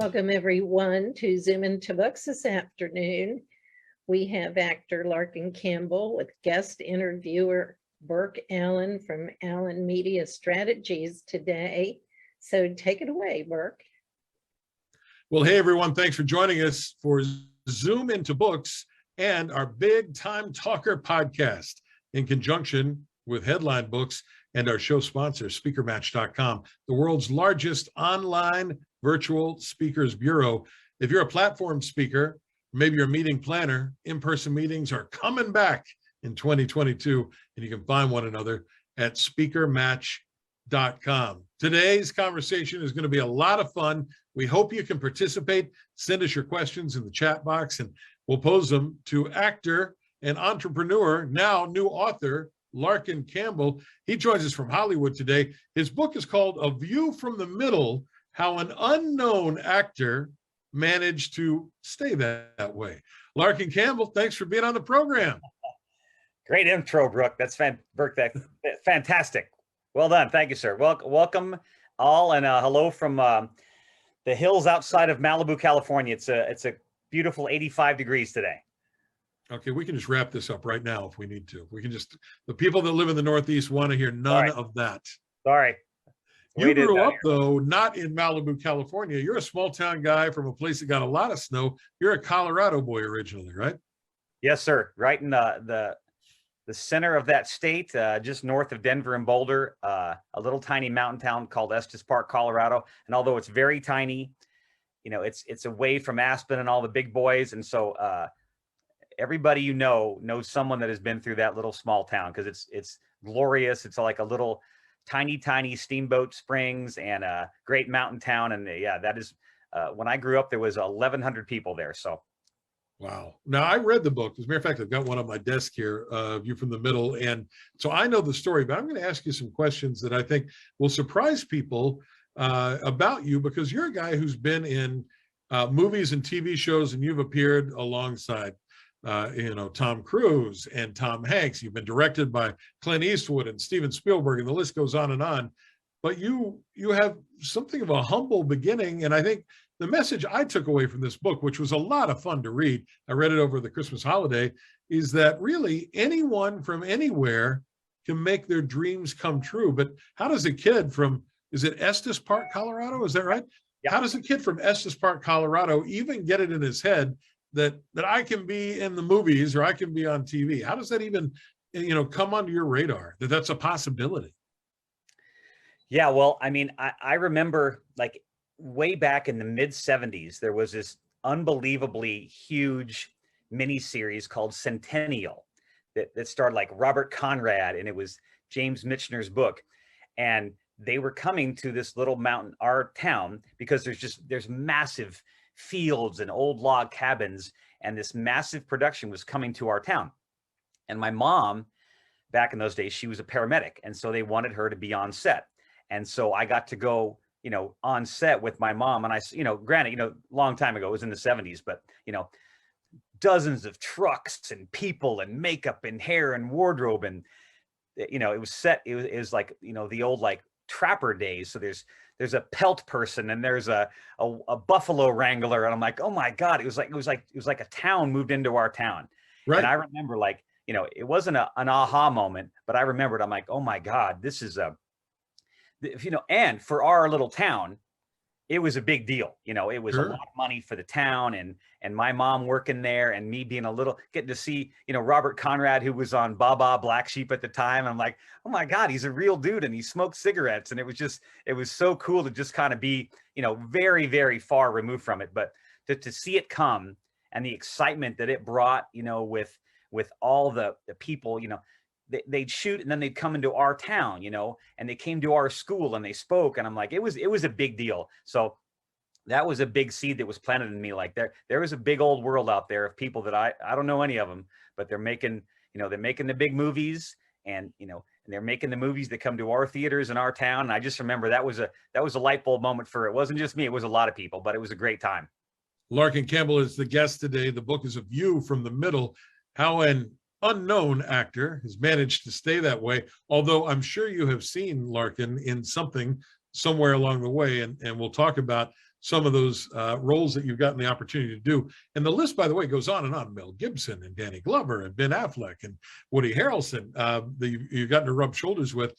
Welcome everyone to Zoom into Books this afternoon. We have actor Larkin Campbell with guest interviewer Burke Allen from Allen Media Strategies today. So take it away, Burke. Well, hey everyone, thanks for joining us for Zoom into Books and our Big Time Talker podcast in conjunction with Headline Books and our show sponsor, speakermatch.com, the world's largest online virtual speakers bureau. If you're a platform speaker, maybe you're a meeting planner, in-person meetings are coming back in 2022, and you can find one another at speakermatch.com. Today's conversation is going to be a lot of fun. We hope you can participate. Send us your questions in the chat box, and we'll pose them to actor and entrepreneur, now new author, Larkin Campbell. He joins us from Hollywood today. His book is called A View from the Middle: How an Unknown Actor Managed to Stay that way. Larkin Campbell, thanks for being on the program. Great intro, Brooke. That's fantastic. Well done. Thank you, sir. Welcome all, and hello from the hills outside of Malibu, California. It's a beautiful 85 degrees today. Okay, we can just wrap this up right now if we need to. We can just, the people that live in the Northeast want to hear none of that. Sorry. You grew up, though, not in Malibu, California. You're a small town guy from a place that got a lot of snow. You're a Colorado boy originally, right? Yes, sir. Right in the center of that state, just north of Denver and Boulder, a little tiny mountain town called Estes Park, Colorado. And although it's very tiny, you know, it's away from Aspen and all the big boys. And so everybody you know knows someone that has been through that little small town, because it's glorious. It's like a little tiny Steamboat Springs and a great mountain town. And yeah, that is when I grew up, there was 1,100 people there. So wow. Now, I read the book. As a matter of fact, I've got one on my desk here, View from the Middle. And so I know the story, but I'm going to ask you some questions that I think will surprise people about you, because you're a guy who's been in movies and TV shows, and you've appeared alongside Tom Cruise and Tom Hanks. You've been directed by Clint Eastwood and Steven Spielberg, and the list goes on and on. But you have something of a humble beginning, and I think the message I took away from this book, which was a lot of fun to read, I read it over the Christmas holiday, is that really anyone from anywhere can make their dreams come true. But how does a kid from, is it Estes Park, Colorado? Is that right? Yeah. How does a kid from Estes Park, Colorado even get it in his head that I can be in the movies or I can be on TV? How does that even, come onto your radar, that that's a possibility? Yeah, well, I mean, I remember like way back in the mid 70s, there was this unbelievably huge miniseries called Centennial that starred like Robert Conrad, and it was James Michener's book. And they were coming to this little mountain, our town, because there's massive fields and old log cabins, and this massive production was coming to our town. And my mom, back in those days, she was a paramedic, and so they wanted her to be on set. And so I got to go, on set with my mom, and I, granted, long time ago, it was in the 70s, but, dozens of trucks and people and makeup and hair and wardrobe. And, it was set, it was like, the old, like, trapper days. So there's a pelt person, and there's a buffalo wrangler. And I'm like, oh my God, it was like a town moved into our town. Right. And I remember, like, it wasn't an aha moment, but I remembered, I'm like, oh my God, this is and for our little town, it was a big deal. It was a lot of money for the town, and my mom working there, and me being getting to see, Robert Conrad, who was on Baba Black Sheep at the time. I'm like, oh my God, he's a real dude, and he smoked cigarettes. And it was so cool to just kind of be, very, very far removed from it. But to see it come, and the excitement that it brought, with all the people, they'd shoot, and then they'd come into our town, and they came to our school and they spoke, and I'm like, it was a big deal. So that was a big seed that was planted in me. Like there was a big old world out there of people that I don't know any of them, but they're making, they're making the big movies, and, and they're making the movies that come to our theaters in our town. And I just remember that was a light bulb moment it wasn't just me, it was a lot of people, but it was a great time. Larkin Campbell is the guest today. The book is A View from the Middle: How an Unknown Actor has managed to stay that way. Although I'm sure you have seen Larkin in something somewhere along the way, and we'll talk about some of those roles that you've gotten the opportunity to do. And the list, by the way, goes on and on. Mel Gibson and Danny Glover and Ben Affleck and Woody Harrelson that you've gotten to rub shoulders with.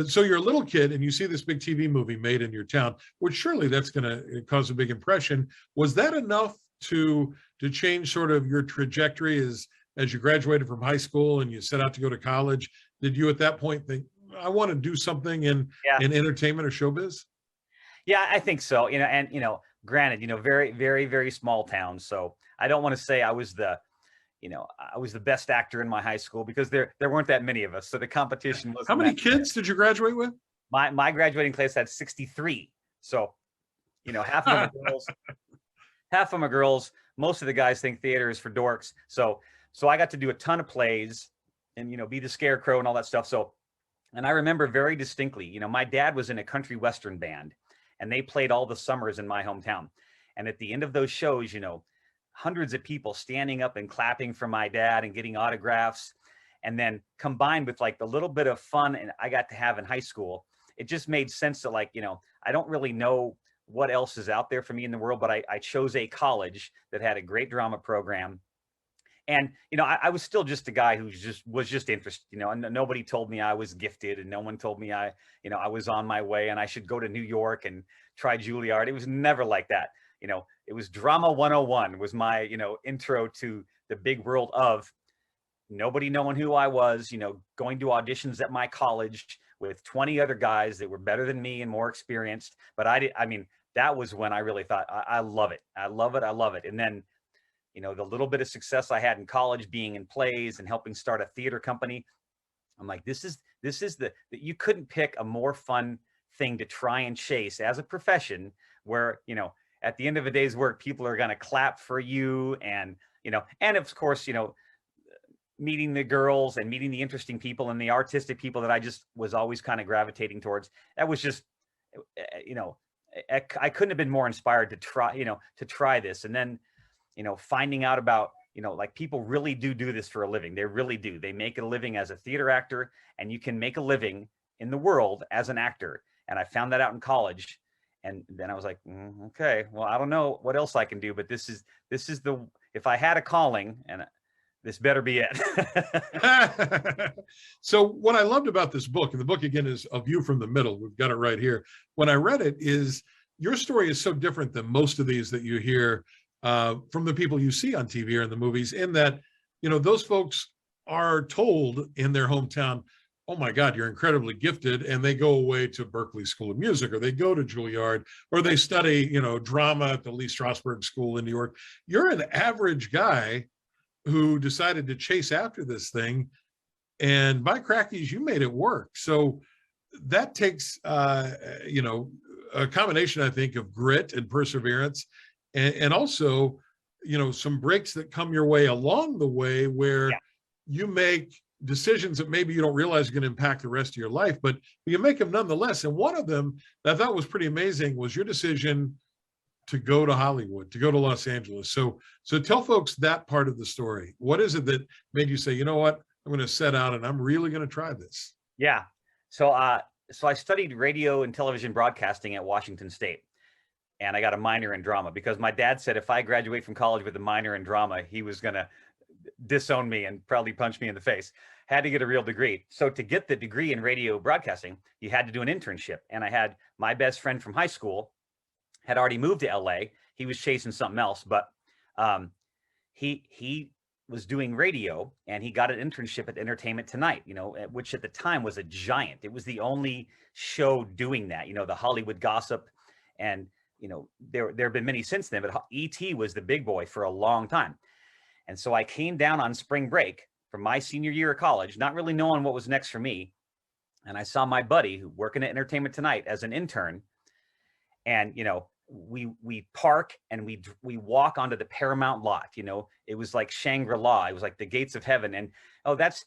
So you're a little kid and you see this big TV movie made in your town, which surely that's going to cause a big impression. Was that enough to change sort of your trajectory as you graduated from high school and you set out to go to college? Did you at that point think, I want to do something in entertainment or showbiz? Yeah, I think so. And granted, very, very, very small town. So I don't want to say I was the best actor in my high school, because there weren't that many of us. So the competition was. How many kids did you graduate with? My graduating class had 63. So, half of them are girls, half of them are girls. Most of the guys think theater is for dorks. So I got to do a ton of plays and, be the scarecrow and all that stuff. So, and I remember very distinctly, my dad was in a country Western band and they played all the summers in my hometown. And at the end of those shows, hundreds of people standing up and clapping for my dad and getting autographs. And then combined with like the little bit of fun and I got to have in high school, it just made sense to I don't really know what else is out there for me in the world, but I chose a college that had a great drama program. And, I was still just a guy who was just interested, and nobody told me I was gifted and no one told me I was on my way and I should go to New York and try Juilliard. It was never like that. It was drama 101 was my, intro to the big world of nobody knowing who I was, going to auditions at my college with 20 other guys that were better than me and more experienced. But that was when I really thought, I love it. I love it. I love it. And then, the little bit of success I had in college being in plays and helping start a theater company, I'm like, this is you couldn't pick a more fun thing to try and chase as a profession where, at the end of a day's work, people are going to clap for you. And, and of course, meeting the girls and meeting the interesting people and the artistic people that I just was always kind of gravitating towards. That was just, I couldn't have been more inspired to try this. And then, finding out about, like people really do this for a living. They really do. They make a living as a theater actor, and you can make a living in the world as an actor. And I found that out in college. And then I was like, okay, well, I don't know what else I can do, but this is if I had a calling, and this better be it. So what I loved about this book, and the book again is A View from the Middle, we've got it right here. When I read it, is your story is so different than most of these that you hear from the people you see on TV or in the movies, in that, those folks are told in their hometown, oh my God, you're incredibly gifted. And they go away to Berklee School of Music, or they go to Juilliard, or they study, drama at the Lee Strasberg School in New York. You're an average guy who decided to chase after this thing. And by crackies, you made it work. So that takes, a combination, I think, of grit and perseverance. And also, some breaks that come your way along the way where you make decisions that maybe you don't realize are going to impact the rest of your life, but you make them nonetheless. And one of them that I thought was pretty amazing was your decision to go to Hollywood, to go to Los Angeles. So tell folks that part of the story. What is it that made you say, you know what, I'm going to set out and I'm really going to try this? Yeah. So I studied radio and television broadcasting at Washington State. And I got a minor in drama because my dad said if I graduate from college with a minor in drama, he was going to disown me and probably punch me in the face. Had to get a real degree. So to get the degree in radio broadcasting, you had to do an internship. And I had my best friend from high school had already moved to LA. He was chasing something else, but he was doing radio and he got an internship at Entertainment Tonight, which at the time was a giant. It was the only show doing that, the Hollywood gossip. And there have been many since then, but E.T. was the big boy for a long time. And so I came down on spring break from my senior year of college, not really knowing what was next for me. And I saw my buddy who working at Entertainment Tonight as an intern. And, we park and we walk onto the Paramount lot, it was like Shangri-La. It was like the gates of heaven. And, oh, that's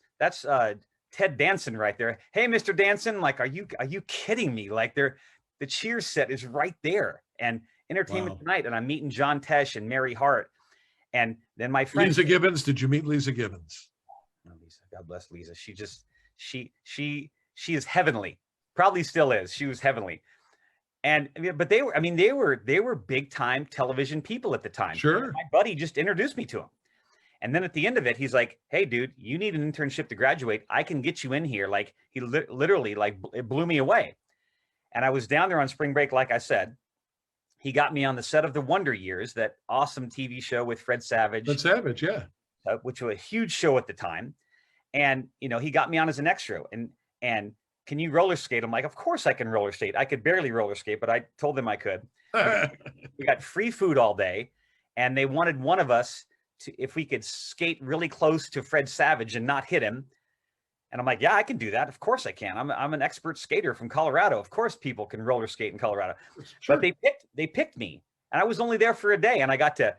Ted Danson right there. Hey, Mr. Danson, like, are you kidding me? Like the Cheers set is right there. And Entertainment Tonight, and I'm meeting John Tesh and Mary Hart. And then my friend Lisa Gibbons. Did you meet Lisa Gibbons? Oh, Lisa, God bless Lisa. She is heavenly. Probably still is. She was heavenly. And but they were, I mean, they were big time television people at the time. Sure. My buddy just introduced me to him. And then at the end of it, he's like, "Hey, dude, you need an internship to graduate. I can get you in here." Like he literally, like, it blew me away. And I was down there on spring break, like I said. He got me on the set of The Wonder Years, that awesome TV show with Fred Savage. Fred Savage, yeah. Which was a huge show at the time. And, you know, he got me on as an extra. And can you roller skate? I'm like, of course I can roller skate. I could barely roller skate, but I told them I could. We got free food all day. And they wanted one of us to, if we could skate really close to Fred Savage and not hit him. And I'm like, yeah, I can do that. Of course I can. I'm an expert skater from Colorado. Of course people can roller skate in Colorado. Sure. But they picked me. And I was only there for a day. And I got to,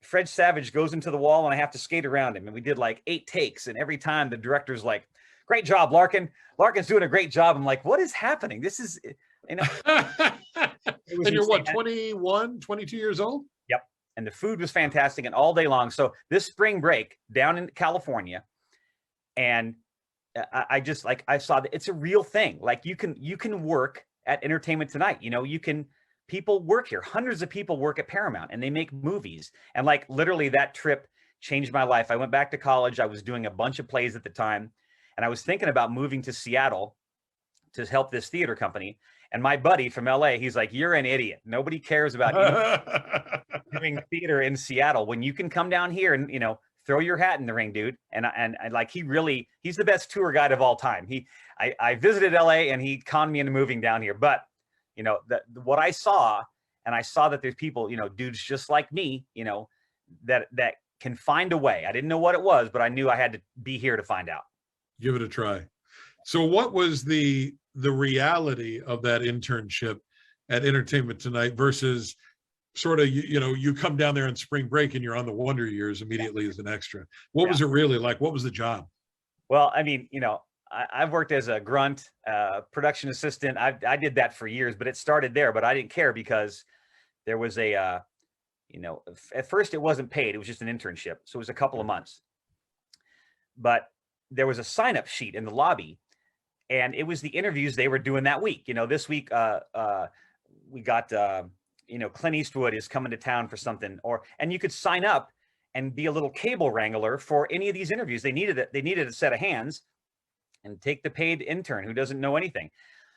Fred Savage goes into the wall and I have to skate around him. And we did like 8 takes. And every time the director's like, "Great job, Larkin. Larkin's doing a great job." I'm like, what is happening? This is, you know. And you're what, 21, 22 years old? Yep. And the food was fantastic and all day long. So this spring break down in California, and I just, like, I saw that it's a real thing. Like you can work at Entertainment Tonight. You know, people work here. Hundreds of people work at Paramount and they make movies. And like literally that trip changed my life. I went back to college. I was doing a bunch of plays at the time. And I was thinking about moving to Seattle to help this theater company. And my buddy from LA, he's like, "You're an idiot. Nobody cares about you doing theater in Seattle when you can come down here and, you know, throw your hat in the ring, dude." And like, he's the best tour guide of all time. I visited LA and he conned me into moving down here. But, you know, what I saw, and I saw that there's people, you know, dudes just like me, you know, that can find a way. I didn't know what it was, but I knew I had to be here to find out. Give it a try. So what was the reality of that internship at Entertainment Tonight versus sort of, you know, you come down there on spring break and you're on The Wonder Years immediately as an extra? What was it really like? What was the job? Well, I mean, you know, I've worked as a grunt, production assistant. I did that for years, but it started there. But I didn't care because there was a, you know, at first it wasn't paid. It was just an internship. So it was a couple of months. But there was a sign-up sheet in the lobby, and it was the interviews they were doing that week. You know, this week we got, you know, Clint Eastwood is coming to town for something, and you could sign up and be a little cable wrangler for any of these interviews. They needed a set of hands, and take the paid intern who doesn't know anything.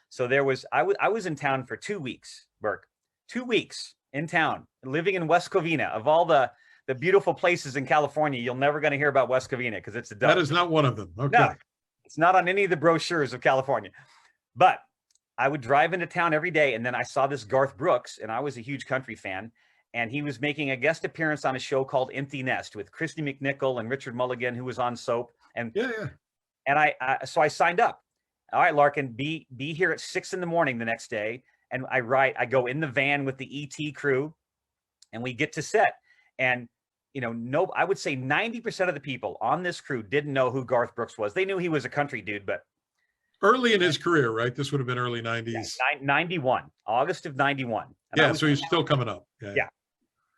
So I was in town for 2 weeks, Burke, 2 weeks in town, living in West Covina. Of all the beautiful places in California, you're never going to hear about West Covina because it's a dump. That is not one of them. Okay. No, it's not on any of the brochures of California. But I would drive into town every day, and then I saw this Garth Brooks, and I was a huge country fan, and he was making a guest appearance on a show called Empty Nest with Christy McNichol and Richard Mulligan, who was on Soap. And and so I signed up. All right, Larkin, be here at 6 a.m. the next day. And I go in the van with the ET crew, and we get to set. And, you know, I would say 90% of the people on this crew didn't know who Garth Brooks was. They knew he was a country dude, but early in his career, right? This would have been early 90s. Yeah, 91, August of 91. Yeah, so he's still coming up. Yeah.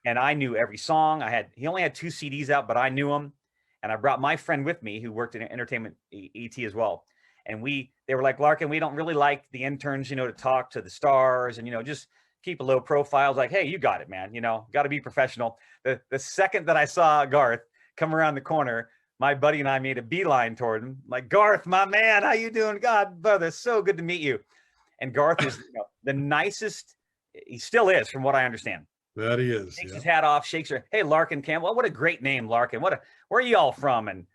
And I knew every song. He only had 2 CDs out, but I knew him. And I brought my friend with me who worked in Entertainment ET as well. And they were like, "Larkin, we don't really like the interns, you know, to talk to the stars and, you know, just keep a low profile." I was like, "Hey, you got it, man. You know, got to be professional." The second that I saw Garth come around the corner, my buddy and I made a beeline toward him. Like, "Garth, my man, how you doing? God, brother, so good to meet you." And Garth is, you know, the nicest. He still is, from what I understand. That he is. Takes his hat off, shakes her. "Hey, Larkin Campbell, what a great name, Larkin. Where are you all from?" And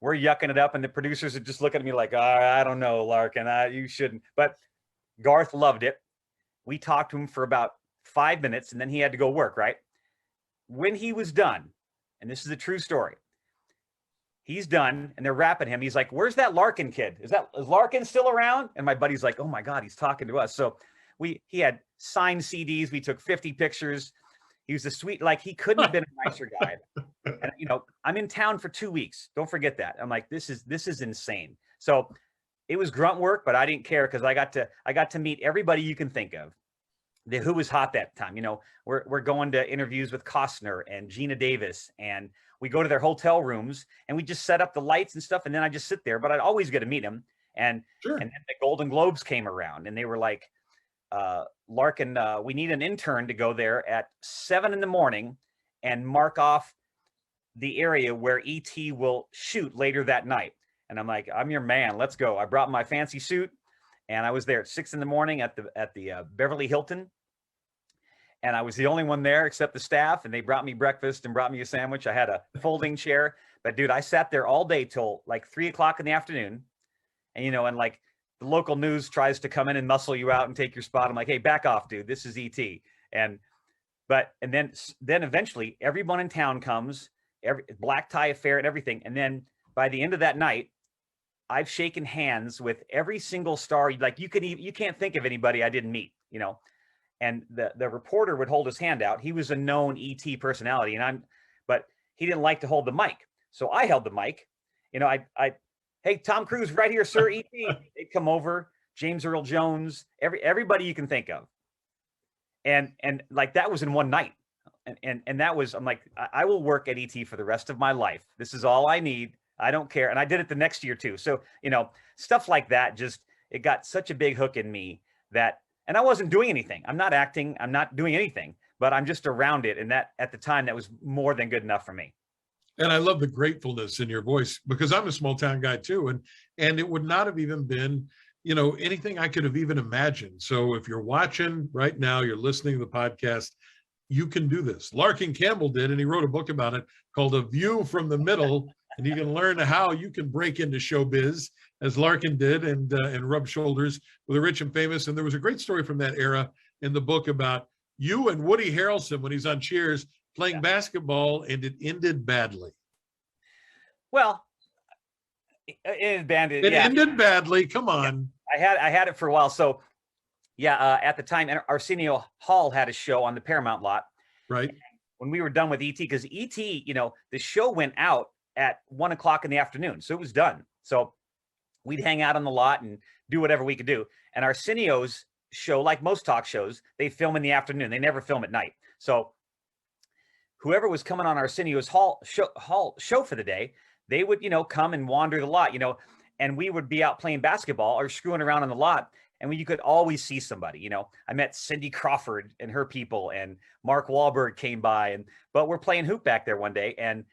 we're yucking it up, and the producers are just looking at me like, "I don't know, Larkin. You shouldn't." But Garth loved it. We talked to him for about 5 minutes, and then he had to go work, right? When he was done, and this is a true story, he's done, and they're wrapping him. He's like, "Where's that Larkin kid? Is Larkin still around?" And my buddy's like, "Oh my God, he's talking to us." So he had signed CDs. We took 50 pictures. He was a sweet, like, he couldn't have been a nicer guy. And, you know, I'm in town for 2 weeks. Don't forget that. I'm like, this is insane. So it was grunt work, but I didn't care because I got to meet everybody you can think of who was hot that time. You know, we're going to interviews with Costner and Gina Davis, and we go to their hotel rooms and we just set up the lights and stuff. And then I just sit there, but I'd always get to meet him. And, and then the Golden Globes came around, and they were like, Larkin, we need an intern to go there at 7 in the morning and mark off the area where ET will shoot later that night. And I'm like, I'm your man. Let's go. I brought my fancy suit, and I was there at 6 in the morning at the Beverly Hilton. And I was the only one there except the staff, and they brought me breakfast and brought me a sandwich. I had a folding chair, but dude, I sat there all day till like 3 o'clock in the afternoon. And, you know, and like the local news tries to come in and muscle you out and take your spot. I'm like, hey, back off, dude. This is ET. And then eventually everyone in town comes, every black tie affair and everything. And then by the end of that night, I've shaken hands with every single star. Like you can't think of anybody I didn't meet, you know. And the reporter would hold his hand out. He was a known ET personality, but he didn't like to hold the mic. So I held the mic. You know, hey, Tom Cruise, right here, sir, ET. They'd come over, James Earl Jones, everybody you can think of. And like that was in one night. And that was, I'm like, I will work at ET for the rest of my life. This is all I need. I don't care. And I did it the next year too. So, you know, stuff like that, it got such a big hook in me that, and I wasn't doing anything. I'm not acting. I'm not doing anything, but I'm just around it. And that at the time, that was more than good enough for me. And I love the gratefulness in your voice, because I'm a small town guy too. And it would not have even been, you know, anything I could have even imagined. So if you're watching right now, you're listening to the podcast, you can do this. Larkin Campbell did, and he wrote a book about it called A View from the Middle. And you can learn how you can break into showbiz as Larkin did, and rub shoulders with the rich and famous. And there was a great story from that era in the book about you and Woody Harrelson when he's on Cheers playing basketball, and it ended badly. Well, it ended badly. Come on. Yeah. I had it for a while. So yeah, at the time, Arsenio Hall had a show on the Paramount lot. Right. When we were done with ET, because ET, you know, the show went out at 1 o'clock in the afternoon. So it was done. So we'd hang out on the lot and do whatever we could do. And Arsenio's show, like most talk shows, they film in the afternoon. They never film at night. So whoever was coming on Arsenio's show for the day, they would, you know, come and wander the lot, you know, and we would be out playing basketball or screwing around on the lot. And you could always see somebody, you know. I met Cindy Crawford and her people, and Mark Wahlberg came by, but we're playing hoop back there one day, and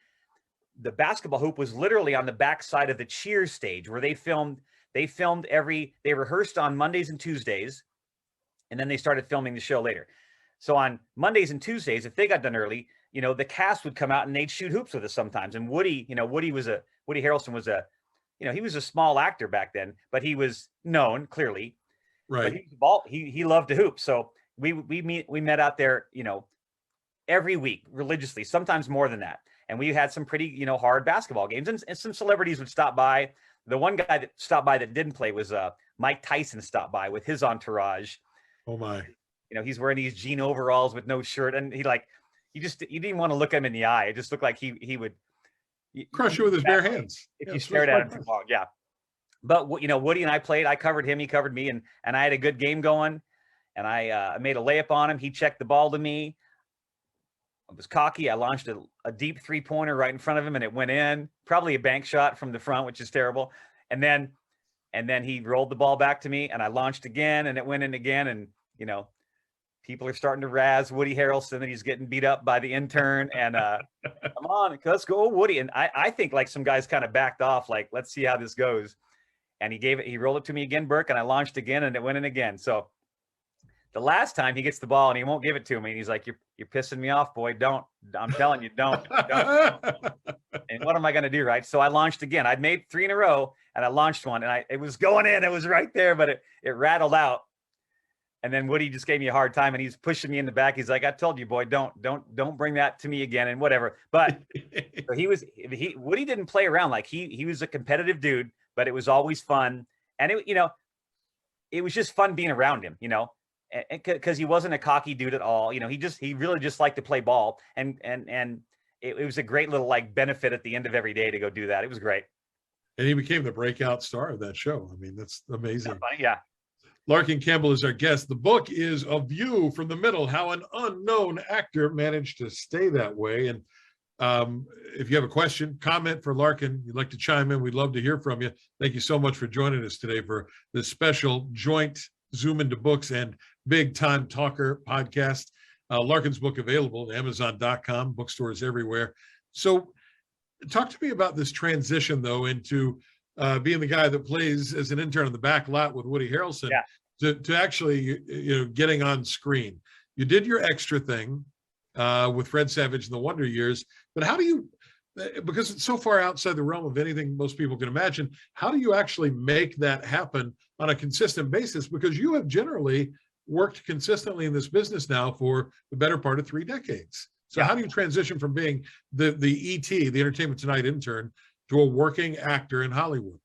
the basketball hoop was literally on the back side of the Cheers stage where they rehearsed on Mondays and Tuesdays, and then they started filming the show later. So on Mondays and Tuesdays, if they got done early, you know, the cast would come out and they'd shoot hoops with us sometimes. And Woody Harrelson was he was a small actor back then, but he was known clearly. Right. But he loved to hoop. So we met out there, you know, every week religiously, sometimes more than that. And we had some pretty, you know, hard basketball games, and some celebrities would stop by. The one guy that stopped by that didn't play was Mike Tyson stopped by with his entourage. Oh my. You know, he's wearing these jean overalls with no shirt, and you didn't want to look him in the eye. It just looked like he would crush you with his bare hands if you stared at him too long. Yeah. But you know, Woody and I played. I covered him, he covered me, and I had a good game going. And I made a layup on him. He checked the ball to me. I was cocky. I launched a deep 3-pointer right in front of him, and it went in. Probably a bank shot from the front, which is terrible. And then he rolled the ball back to me, and I launched again, and it went in again. And you know, people are starting to razz Woody Harrelson that he's getting beat up by the intern. And come on, let's go, Woody. And I think like some guys kind of backed off, like, let's see how this goes. And he rolled it to me again, Burke, and I launched again, and it went in again. So the last time he gets the ball and he won't give it to me, and he's like, you're pissing me off, boy. Don't. I'm telling you, don't. And what am I going to do, right? So I launched again. I'd made 3 in a row, and I launched one, and it was going in. It was right there, but it rattled out. And then Woody just gave me a hard time, and he's pushing me in the back. He's like, I told you, boy, don't bring that to me again, and whatever. But Woody didn't play around. Like he was a competitive dude, but it was always fun. And it was just fun being around him, you know, because he wasn't a cocky dude at all. You know, he really just liked to play ball, and it was a great little like benefit at the end of every day to go do that. It was great. And he became the breakout star of that show. I mean, that's amazing. Yeah. Larkin Campbell is our guest. The book is A View from the Middle, How an Unknown Actor Managed to Stay That Way. And if you have a question, comment for Larkin, you'd like to chime in, we'd love to hear from you. Thank you so much for joining us today for this special joint Zoom into Books and big time talker podcast. Larkin's book available at Amazon.com, bookstores everywhere. So talk to me about this transition, though, into being the guy that plays as an intern on the back lot with Woody Harrelson to actually, getting on screen. You did your extra thing with Fred Savage in the Wonder Years, but how do you, because it's so far outside the realm of anything most people can imagine, how do you actually make that happen on a consistent basis? Because you have generally worked consistently in this business now for the better part of 3 decades. So how do you transition from being the ET, the Entertainment Tonight intern, to a working actor in Hollywood?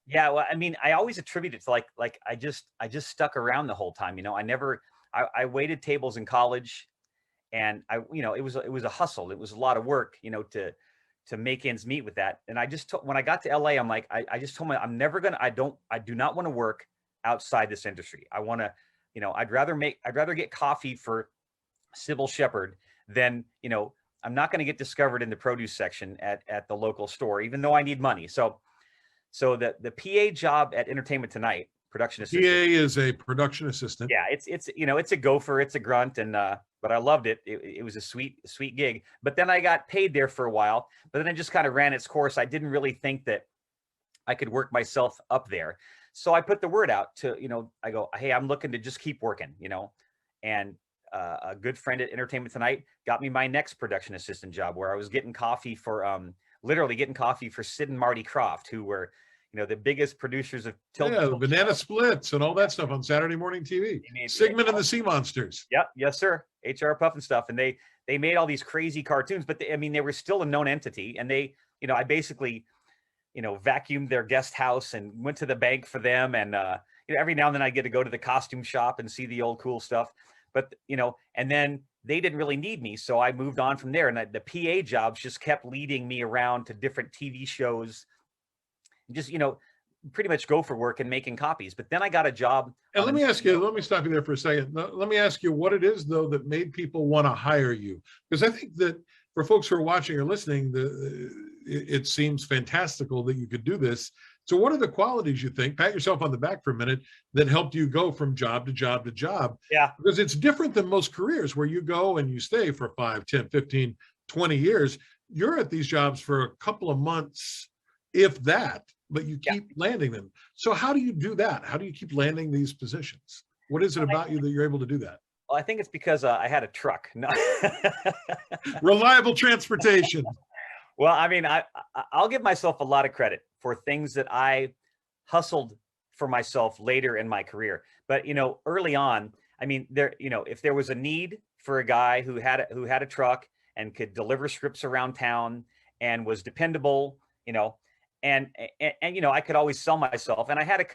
Yeah, well, I mean, I always attribute it to like I just stuck around the whole time. I waited tables in college, and it was a hustle. It was a lot of work, to make ends meet with that. And I just when I got to LA, I'm like, I just told myself, I do not want to work outside this industry. I want to, I'd rather get coffee for Sybil Shepherd than, I'm not going to get discovered in the produce section at the local store, even though I need money. So the PA job at Entertainment Tonight, production assistant. PA is a production assistant. Yeah, it's a gopher, it's a grunt, and but I loved it. It was a sweet gig. But then I got paid there for a while, but then it just kind of ran its course. I didn't really think that I could work myself up there. So I put the word out to, I go, hey, I'm looking to just keep working, and a good friend at Entertainment Tonight got me my next production assistant job, where I was getting coffee for literally getting coffee for Sid and Marty Krofft, who were, the biggest producers of the Banana Splits and all that stuff on Saturday morning TV. Sigmund and the Sea Monsters. Yep, yes, sir. HR Puff and stuff, and they made all these crazy cartoons, but they were still a known entity, and they, I basically, vacuumed their guest house and went to the bank for them, and every now and then I get to go to the costume shop and see the old cool stuff, but and then they didn't really need me, so I moved on from there, and the PA jobs just kept leading me around to different TV shows, just pretty much go for work and making copies. But then I got a job. And let me stop you there for a second. Let me ask you what it is, though, that made people want to hire you, because I think that for folks who are watching or listening, it seems fantastical that you could do this. So what are the qualities, you think, pat yourself on the back for a minute, that helped you go from job to job to job? Yeah. Because it's different than most careers where you go and you stay for 5, 10, 15, 20 years. You're at these jobs for a couple of months, if that, but you keep landing them. So how do you do that? How do you keep landing these positions? What is it about you that you're able to do that? Well, I think it's because I had a truck. No. Reliable transportation. Well, I mean, I'll give myself a lot of credit for things that I hustled for myself later in my career. But, early on, I mean, if there was a need for a guy who had a truck and could deliver scripts around town and was dependable, and I could always sell myself. And I had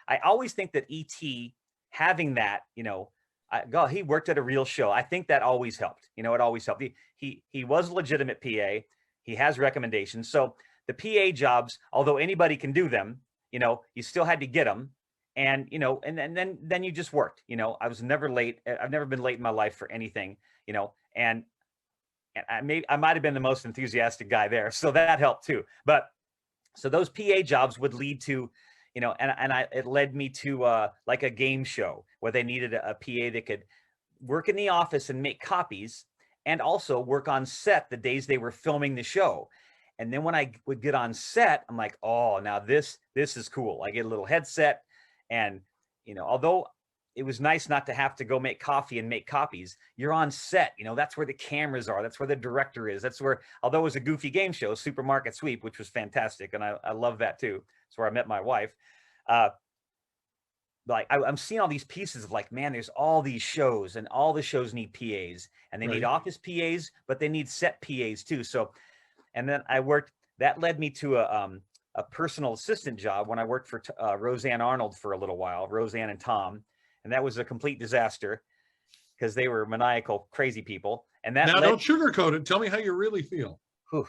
I always think that ET having that, he worked at a real show. I think that always helped. It always helped. He was a legitimate PA. He has recommendations. So the PA jobs, although anybody can do them, you still had to get them. And, and then you just worked. I was never late. I've never been late in my life for anything, and I might have been the most enthusiastic guy there. So that helped too. But so those PA jobs would lead to, it led me to like a game show where they needed a PA that could work in the office and make copies, and also work on set the days they were filming the show. And then when I would get on set, I'm like, oh, now this is cool. I get a little headset, and, although it was nice not to have to go make coffee and make copies, you're on set, that's where the cameras are. That's where the director is. That's where, although it was a goofy game show, Supermarket Sweep, which was fantastic. And I love that too. It's where I met my wife. I'm seeing all these pieces of man, there's all these shows, and all the shows need PAs, and they need office PAs, but they need set PAs too. So, and then that led me to a personal assistant job when I worked for Roseanne Arnold for a little while, Roseanne and Tom. And that was a complete disaster because they were maniacal, crazy people. And that don't sugarcoat it. Tell me how you really feel. Whew.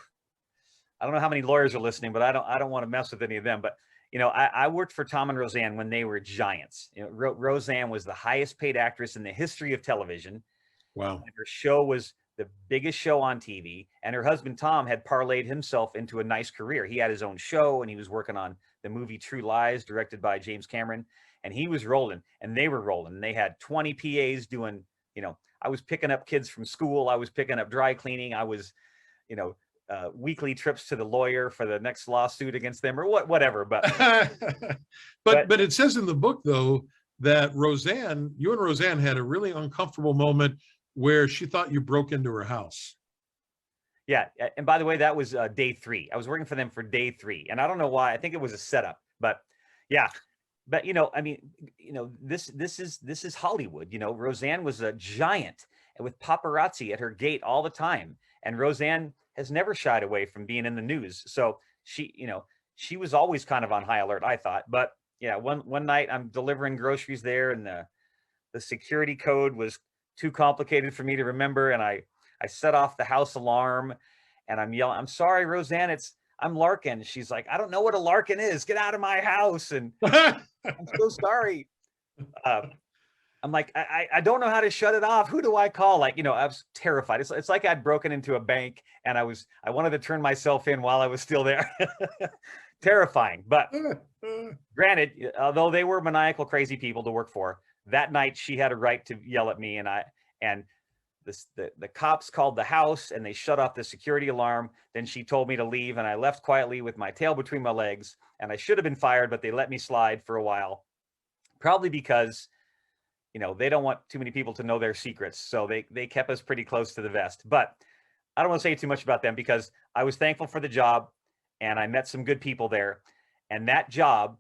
I don't know how many lawyers are listening, but I don't want to mess with any of them. But I worked for Tom and Roseanne when they were giants. Roseanne was the highest paid actress in the history of television. Wow. And her show was the biggest show on TV, and her husband Tom had parlayed himself into a nice career. He had his own show, and he was working on the movie True Lies, directed by James Cameron, and he was rolling, and they were rolling. They had 20 PAs doing, I was picking up kids from school, I was picking up dry cleaning, I was, weekly trips to the lawyer for the next lawsuit against them, or whatever. But but it says in the book, though, that you and Roseanne had a really uncomfortable moment where she thought you broke into her house. Yeah. And by the way, that was day 3. I was working for them for day 3. And I don't know why. I think it was a setup. But yeah. But, this is Hollywood. Roseanne was a giant with paparazzi at her gate all the time. And Roseanne has never shied away from being in the news. So she was always kind of on high alert, I thought. But yeah, one night I'm delivering groceries there, and the security code was too complicated for me to remember, and I set off the house alarm, and I'm yelling, "I'm sorry, Roseanne, I'm Larkin." She's like, "I don't know what a Larkin is. Get out of my house." And I'm so sorry. I'm like, I don't know how to shut it off. Who do I call? I was terrified. It's like I'd broken into a bank, and I wanted to turn myself in while I was still there. Terrifying. But granted, although they were maniacal, crazy people to work for, that night she had a right to yell at me, and the cops called the house, and they shut off the security alarm. Then she told me to leave, and I left quietly with my tail between my legs, and I should have been fired, but they let me slide for a while, probably because they don't want too many people to know their secrets, so they kept us pretty close to the vest. But I don't want to say too much about them, because I was thankful for the job, and I met some good people there, and that job,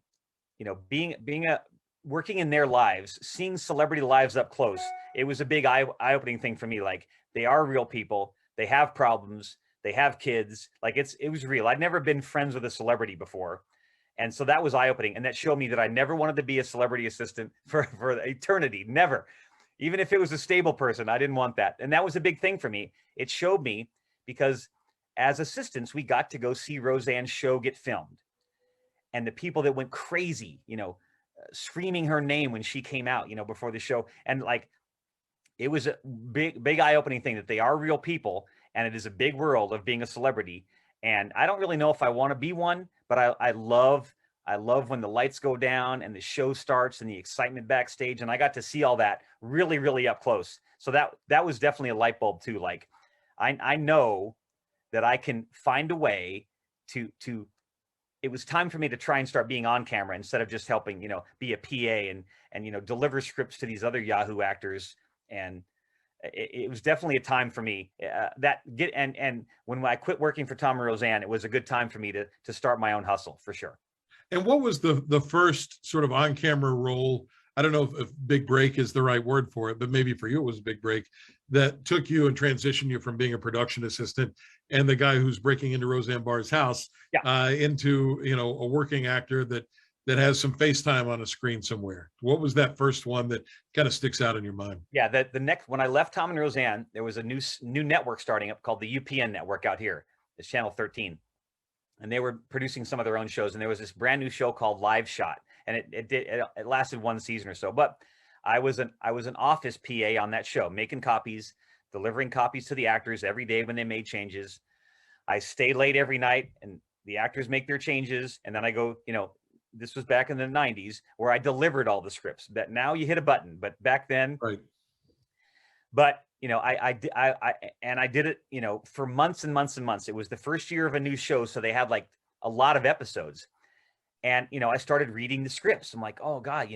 working in their lives, seeing celebrity lives up close, it was a big eye-opening thing for me. Like, they are real people, they have problems, they have kids, like it was real. I'd never been friends with a celebrity before, and so that was eye-opening, and that showed me that I never wanted to be a celebrity assistant for eternity. Never. Even if it was a stable person, I didn't want that. And that was a big thing for me. It showed me, because as assistants, we got to go see Roseanne's show get filmed, and the people that went crazy, screaming her name when she came out, before the show. And like, it was a big eye-opening thing that they are real people, and it is a big world of being a celebrity. And I don't really know if I want to be one, but I love when the lights go down and the show starts and the excitement backstage. And I got to see all that really, really up close. So that was definitely a light bulb too. Like, I know that I can find a way to it was time for me to try and start being on camera instead of just helping, be a PA and deliver scripts to these other Yahoo actors. And it was definitely a time for me and when I quit working for Tom and Roseanne, it was a good time for me to start my own hustle, for sure. And what was the first sort of on-camera role? I don't know if big break is the right word for it, but maybe for you it was a big break that took you and transitioned you from being a production assistant and the guy who's breaking into Roseanne Barr's house, into a working actor that has some FaceTime on a screen somewhere. What was that first one that kind of sticks out in your mind? Yeah, the next, when I left Tom and Roseanne, there was a new network starting up called the UPN network out here. It's Channel 13. And they were producing some of their own shows. And there was this brand new show called Live Shot. And it lasted one season or so. But I was an office PA on that show, making copies, delivering copies to the actors every day when they made changes. I stay late every night, and the actors make their changes. And then I go, this was back in the 90s where I delivered all the scripts. That now you hit a button, but back then, right. But I did it, for months and months and months. It was the first year of a new show, so they had like a lot of episodes, and I started reading the scripts. I'm like, oh God,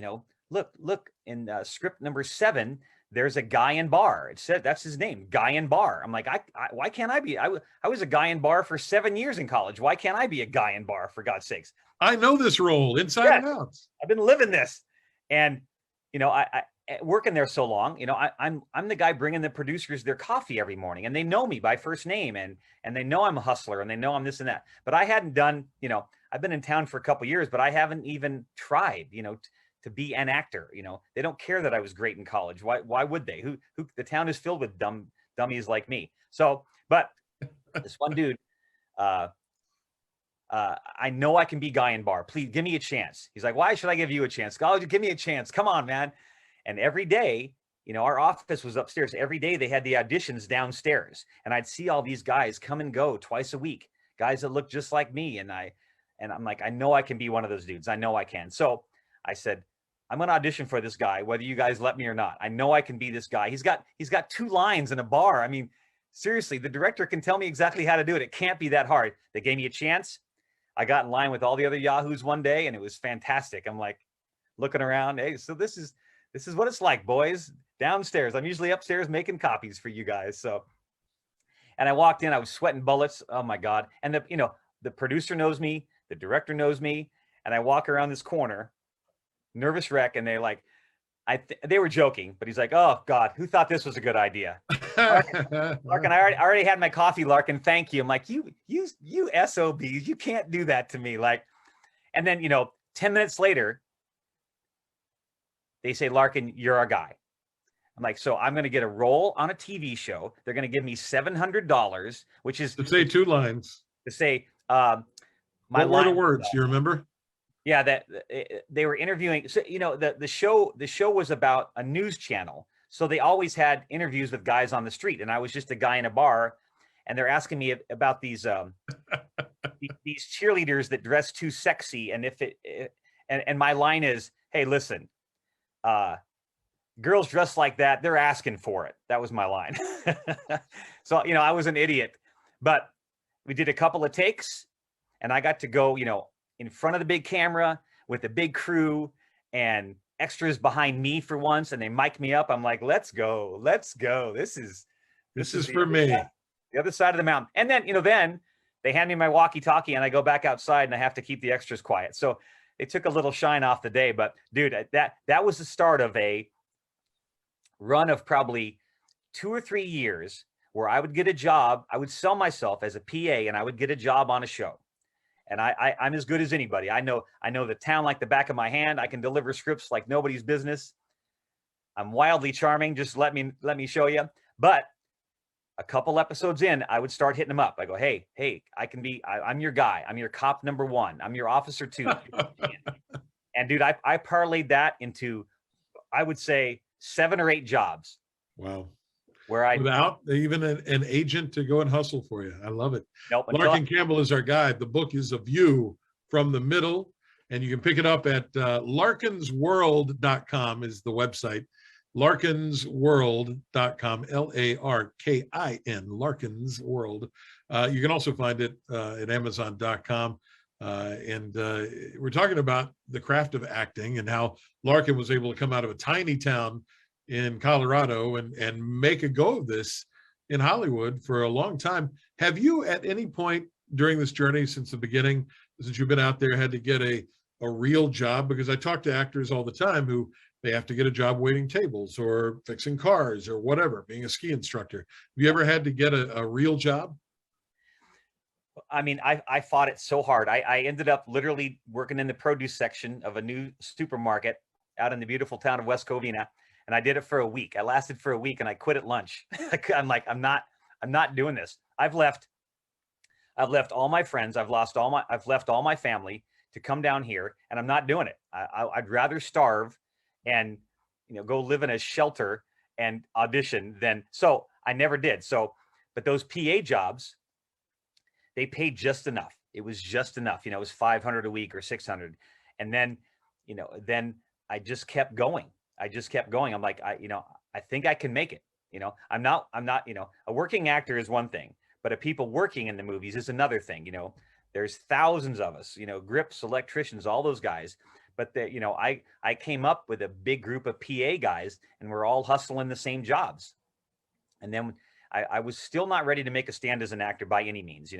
look in script number 7, there's a guy in bar. It said that's his name, Guy in Bar. I'm like, why can't I be? I was a guy in bar for 7 years in college. Why can't I be a guy in bar, for God's sakes? I know this role inside and out. I've been living this, and I working there so long, I'm the guy bringing the producers their coffee every morning, and they know me by first name, and they know I'm a hustler, and they know I'm this and that. But I hadn't done, I've been in town for a couple of years, but I haven't even tried, to be an actor. They don't care that I was great in college. Why would they? Who the town is filled with dummies like me. So, but this one dude, I know I can be Guy in Bar. Please give me a chance. He's like, why should I give you a chance? God, give me a chance. Come on, man. And every day, our office was upstairs. Every day they had the auditions downstairs, and I'd see all these guys come and go twice a week, guys that look just like me. And I'm like, I know I can be one of those dudes. I know I can. So I said, I'm going to audition for this guy, whether you guys let me or not. I know I can be this guy. He's got 2 lines in a bar. I mean, seriously, the director can tell me exactly how to do it. It can't be that hard. They gave me a chance. I got in line with all the other yahoos one day, and it was fantastic. I'm like looking around. Hey, so this is what it's like, boys, downstairs. I'm usually upstairs making copies for you guys. So, and I walked in, I was sweating bullets. Oh my God. And the producer knows me, the director knows me. And I walk around this corner, nervous wreck. And they're like, they were joking, but he's like, oh God, who thought this was a good idea? Larkin, I already had my coffee, Larkin. Thank you. I'm like, you SOBs, you can't do that to me. Like, and then, 10 minutes later, they say, Larkin, you're our guy. I'm like, so I'm going to get a role on a TV show. They're going to give me $700, which is to say 2 lines. To say, my what were the words? Do you remember? Yeah, that they were interviewing. So, the show was about a news channel. So they always had interviews with guys on the street, and I was just a guy in a bar, and they're asking me about these these cheerleaders that dress too sexy, and and my line is, hey, listen, girls dressed like that, they're asking for it. That was my line. So, I was an idiot, but we did a couple of takes, and I got to go, in front of the big camera with the big crew and extras behind me for once. And they mic'd me up. I'm like, let's go. This is for me. The other side of the mountain. And then, then they hand me my walkie-talkie, and I go back outside, and I have to keep the extras quiet. So they took a little shine off the day, but dude, that was the start of a run of probably 2 or 3 years where I would get a job. I would sell myself as a PA, and I would get a job on a show. And I'm as good as anybody. I know the town like the back of my hand. I can deliver scripts like nobody's business. I'm wildly charming. Just let me show you. But a couple episodes in, I would start hitting them up. I go, hey, I'm your guy. I'm your cop number 1. I'm your officer 2. And dude, I parlayed that into, I would say, 7 or 8 jobs. Wow. Where without even an agent to go and hustle for you. I love it. Nope, Larkin Campbell is our guide. The book is A View from the Middle, and you can pick it up at larkinsworld.com is the website. larkinsworld.com, LARKIN, Larkin's World. You can also find it at amazon.com. And we're talking about the craft of acting and how Larkin was able to come out of a tiny town in Colorado and make a go of this in Hollywood for a long time. Have you at any point during this journey since the beginning, since you've been out there, had to get a real job? Because I talk to actors all the time who they have to get a job waiting tables or fixing cars or whatever, being a ski instructor. Have you ever had to get a real job? I mean, I fought it so hard. I ended up literally working in the produce section of a new supermarket out in the beautiful town of West Covina. And I did it for a week. I lasted for a week, and I quit at lunch. I'm like, I'm not doing this. I've left all my friends. I've left all my family to come down here, and I'm not doing it. I'd rather starve and, go live in a shelter and audition than, so I never did. So, but those PA jobs, they paid just enough. It was just enough. It was $500 a week or $600. And then, then I just kept going. I'm like, I think I can make it. I'm not, a working actor is one thing, but a people working in the movies is another thing. There's thousands of us, grips, electricians, all those guys. But I came up with a big group of PA guys, and we're all hustling the same jobs. And then I was still not ready to make a stand as an actor by any means,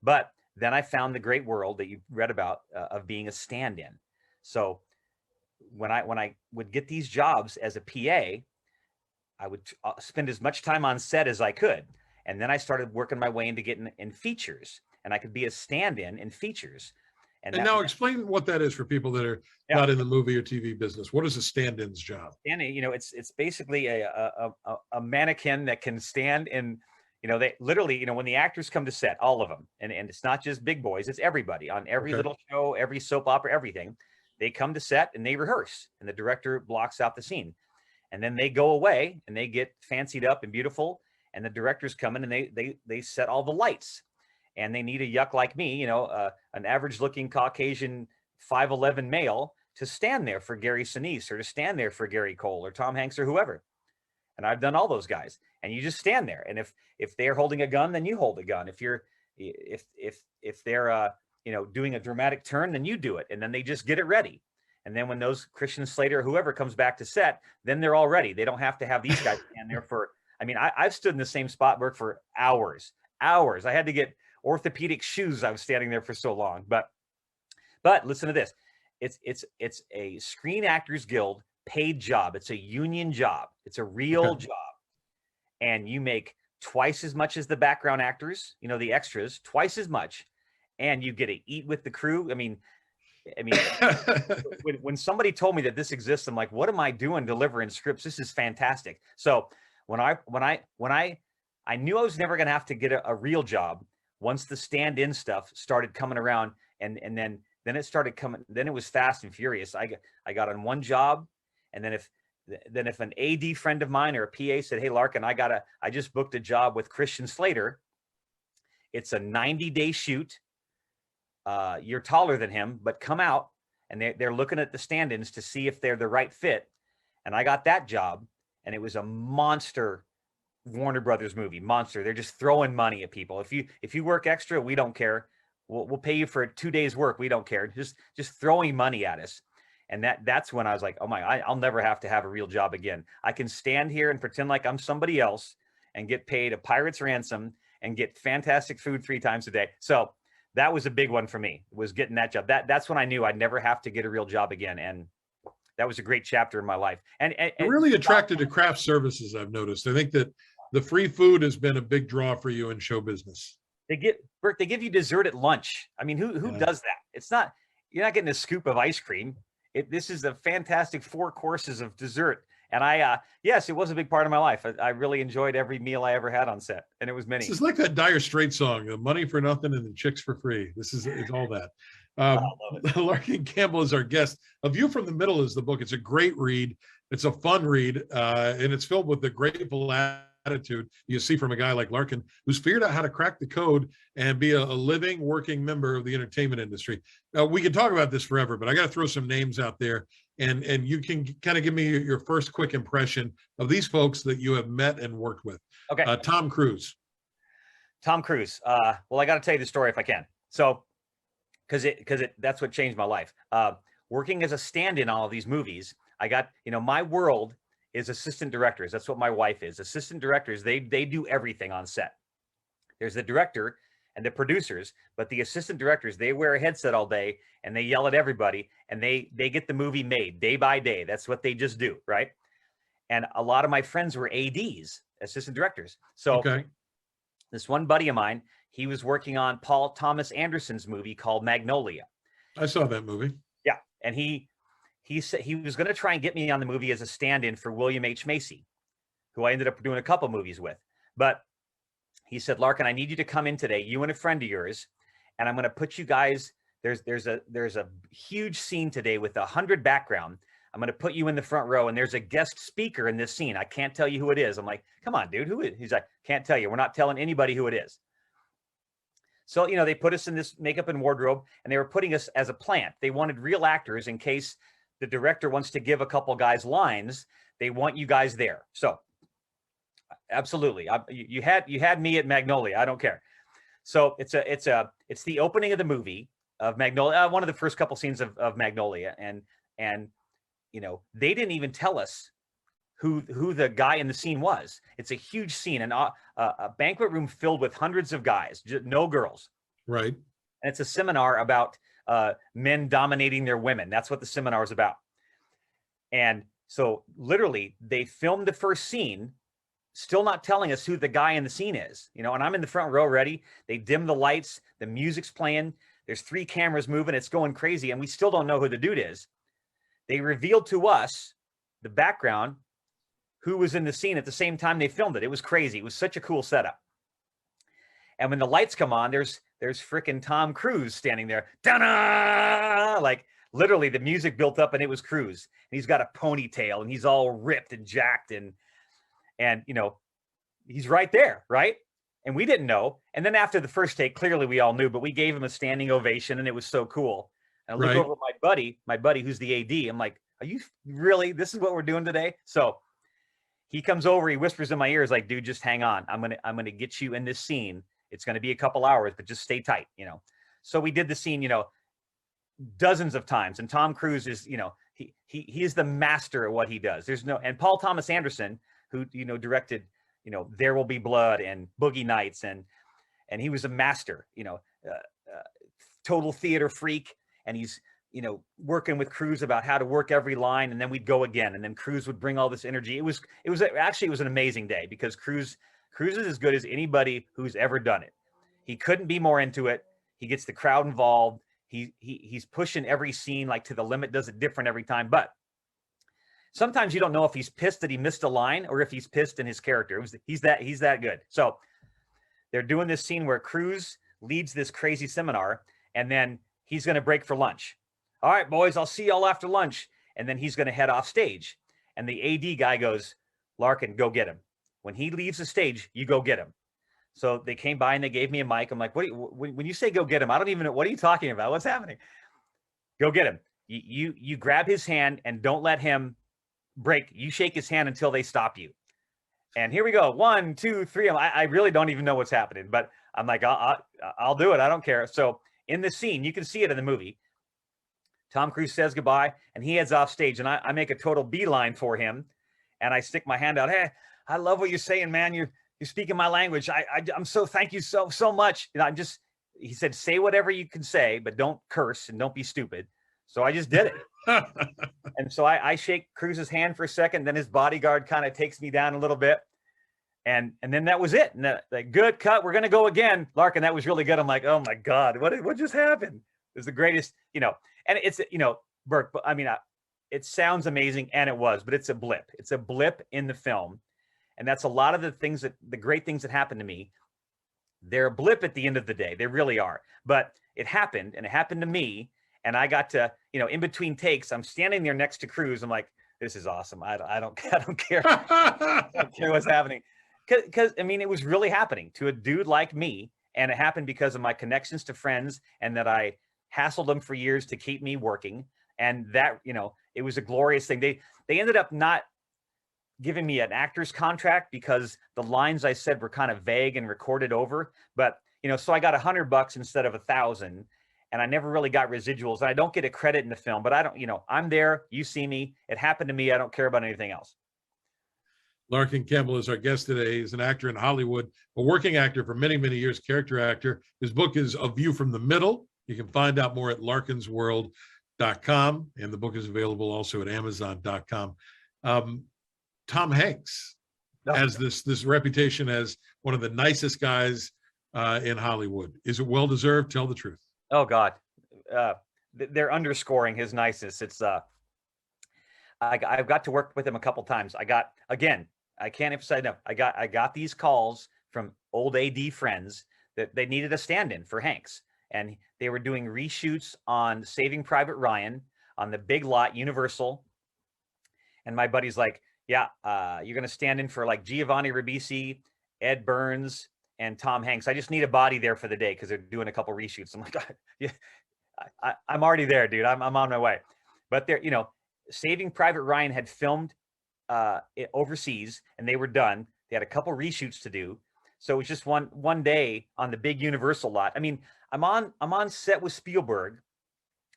but then I found the great world that you read about of being a stand-in. So when I would get these jobs as a PA, I would spend as much time on set as I could. And then I started working my way into getting in features, and I could be a stand-in in features. And now explain what that is for people that are not in the movie or TV business. What is a stand-in's job? Stand-in, it's basically a mannequin that can stand in, they literally, when the actors come to set, all of them, and it's not just big boys, it's everybody on every little show, every soap opera, everything. They come to set and they rehearse, and the director blocks out the scene. And then they go away and they get fancied up and beautiful. And the directors come in and they set all the lights. And they need a yuck like me, you know, an average looking Caucasian 5'11" male to stand there for Gary Sinise, or to stand there for Gary Cole or Tom Hanks or whoever. And I've done all those guys. And you just stand there. And if they're holding a gun, then you hold a gun. If they're you know, doing a dramatic turn, then you do it. And then they just get it ready. And then when those Christian Slater or whoever comes back to set, then they're all ready. They don't have to have these guys stand there for, I mean, I've stood in the same spot, Burke, for hours. I had to get orthopedic shoes. I was standing there for so long. But listen to this. It's a Screen Actors Guild paid job. It's a union job. It's a real job. And you make twice as much as the background actors, you know, the extras, twice as much. And you get to eat with the crew. I mean, when somebody told me that this exists, I'm like, what am I doing delivering scripts? This is fantastic. So when I knew I was never going to have to get a real job, once the stand-in stuff started coming around, and then it started coming, then it was fast and furious. I got on one job, and then if an AD friend of mine or a PA said, hey, Larkin, I just booked a job with Christian Slater. It's a 90-day shoot. You're taller than him, but come out. And they're looking at the stand-ins to see if they're the right fit. And I got that job, and it was a monster Warner Brothers movie, monster. They're just throwing money at people. If you work extra, we don't care. We'll pay you for 2 days work. We don't care. Just throwing money at us. And that's when I was like, oh my, I'll never have to have a real job again. I can stand here and pretend like I'm somebody else and get paid a pirate's ransom and get fantastic food 3 times a day. So that was a big one for me, was getting that job. That's when I knew I'd never have to get a real job again. And that was a great chapter in my life. And you're really attracted to craft services, I've noticed. I think that the free food has been a big draw for you in show business. They give you dessert at lunch. I mean, who does that? It's not, you're not getting a scoop of ice cream. This is a fantastic 4 courses of dessert. And yes, it was a big part of my life. I really enjoyed every meal I ever had on set, and it was many. This is like that Dire Straits song, money for nothing and the chicks for free. It's all that. Larkin Campbell is our guest. A View from the Middle is the book. It's a great read. It's a fun read, and it's filled with the grateful attitude you see from a guy like Larkin, who's figured out how to crack the code and be a living, working member of the entertainment industry. We can talk about this forever, but I got to throw some names out there, and you can kind of give me your first quick impression of these folks that you have met and worked with. Okay. Tom Cruise. Tom Cruise. Well, I got to tell you the story if I can. So, because that's what changed my life. Working as a stand-in on all of these movies, I got, my world is assistant directors. That's what my wife is. Assistant directors, they do everything on set. There's the director and the producers, but the assistant directors, they wear a headset all day and they yell at everybody, and they get the movie made day by day. That's what they just do, right? And a lot of my friends were ADs, assistant directors. So this one buddy of mine, he was working on Paul Thomas Anderson's movie called Magnolia. I saw that movie. Yeah, and he said he was going to try and get me on the movie as a stand-in for William H. Macy, who I ended up doing a couple movies with. But he said, Larkin, I need you to come in today, you and a friend of yours, and I'm going to put you guys, there's a huge scene today with 100 background. I'm going to put you in the front row, and there's a guest speaker in this scene. I can't tell you who it is. I'm like, come on, dude, who is it? He's like, can't tell you. We're not telling anybody who it is. So, they put us in this makeup and wardrobe, and they were putting us as a plant. They wanted real actors in case the director wants to give a couple guys lines. They want you guys there. So absolutely. You had me at Magnolia. I don't care. So it's the opening of the movie of Magnolia. One of the first couple scenes of Magnolia. And they didn't even tell us who the guy in the scene was. It's a huge scene, and a banquet room filled with hundreds of guys, no girls. Right. And it's a seminar about men dominating their women. That's what the seminar is about. And so literally they filmed the first scene, still not telling us who the guy in the scene is, and I'm in the front row ready. They dim the lights, the music's playing. There's 3 cameras moving. It's going crazy. And we still don't know who the dude is. They revealed to us the background, who was in the scene at the same time they filmed it. It was crazy. It was such a cool setup. And when the lights come on, there's frickin' Tom Cruise standing there, da-da! like literally the music built up and it was Cruise, and he's got a ponytail and he's all ripped and jacked and you know, he's right there, right? And we didn't know. And then after the first take, clearly we all knew, but we gave him a standing ovation and it was so cool. And I look over at my buddy who's the AD. I'm like, are you really, this is what we're doing today? So he comes over, he whispers in my ear, is like, dude, just hang on. I'm gonna get you in this scene. It's gonna be a couple hours, but just stay tight, you know. So we did the scene, you know, dozens of times. And Tom Cruise is, you know, he is the master at what he does. There's no, and Paul Thomas Anderson, who, you know, directed, you know, There Will Be Blood and Boogie Nights, and he was a master, you know, total theater freak. And he's, you know, working with Cruise about how to work every line, and then we'd go again, and then Cruise would bring all this energy. It was an amazing day, because Cruise is as good as anybody who's ever done it. He couldn't be more into it. He gets the crowd involved. He's pushing every scene like to the limit, does it different every time. But sometimes you don't know if he's pissed that he missed a line or if he's pissed in his character. He's that good. So they're doing this scene where Cruise leads this crazy seminar, and then he's going to break for lunch. All right, boys, I'll see y'all after lunch. And then he's going to head off stage. And the AD guy goes, Larkin, go get him. When he leaves the stage, you go get him. So they came by and they gave me a mic. I'm like, when you say go get him, I don't even know, what are you talking about? What's happening? Go get him. You grab his hand and don't let him break. You shake his hand until they stop you. And here we go. 1, 2, 3. I really don't even know what's happening, but I'm like, I'll do it. I don't care. So in the scene, you can see it in the movie, Tom Cruise says goodbye and he heads off stage, and I make a total beeline for him, and I stick my hand out. Hey, I love what you're saying, man. You're speaking my language. I'm so, thank you so much. You know, he said, say whatever you can say, but don't curse and don't be stupid. So I just did it. And so I shake Cruise's hand for a second. Then his bodyguard kind of takes me down a little bit. And then that was it. And that good cut. We're going to go again. Larkin, that was really good. I'm like, oh my God, what just happened? It was the greatest, you know, and it's, you know, Burke, but I mean, it sounds amazing, and it was, but it's a blip. It's a blip in the film. And that's a lot of the great things that happened to me. They're a blip at the end of the day. They really are. But it happened, and it happened to me. And I got to, you know, in between takes, I'm standing there next to Cruise. I'm like, this is awesome. I don't care. I don't care what's happening. Because, I mean, it was really happening to a dude like me. And it happened because of my connections to friends, and that I hassled them for years to keep me working. And that, you know, it was a glorious thing. They ended up not giving me an actor's contract because the lines I said were kind of vague and recorded over. But, you know, so I got $100 instead of 1,000. And I never really got residuals. And I don't get a credit in the film, but I don't, you know, I'm there. You see me. It happened to me. I don't care about anything else. Larkin Campbell is our guest today. He's an actor in Hollywood, a working actor for many, many years, character actor. His book is A View from the Middle. You can find out more at larkinsworld.com, and the book is available also at amazon.com. Tom Hanks has this reputation as one of the nicest guys in Hollywood. Is it well-deserved? Tell the truth. Oh God. They're underscoring his niceness. It's I've got to work with him a couple times. I can't emphasize enough. I got these calls from old AD friends that they needed a stand-in for Hanks, and they were doing reshoots on Saving Private Ryan on the big lot, Universal. And my buddy's like, yeah, you're going to stand in for like Giovanni Ribisi, Ed Burns, and Tom Hanks. I just need a body there for the day because they're doing a couple reshoots. I'm like, yeah, I'm already there, dude. I'm on my way. But they're, you know, Saving Private Ryan had filmed overseas, and they were done. They had a couple reshoots to do. So it was just one day on the big Universal lot. I mean, I'm on set with Spielberg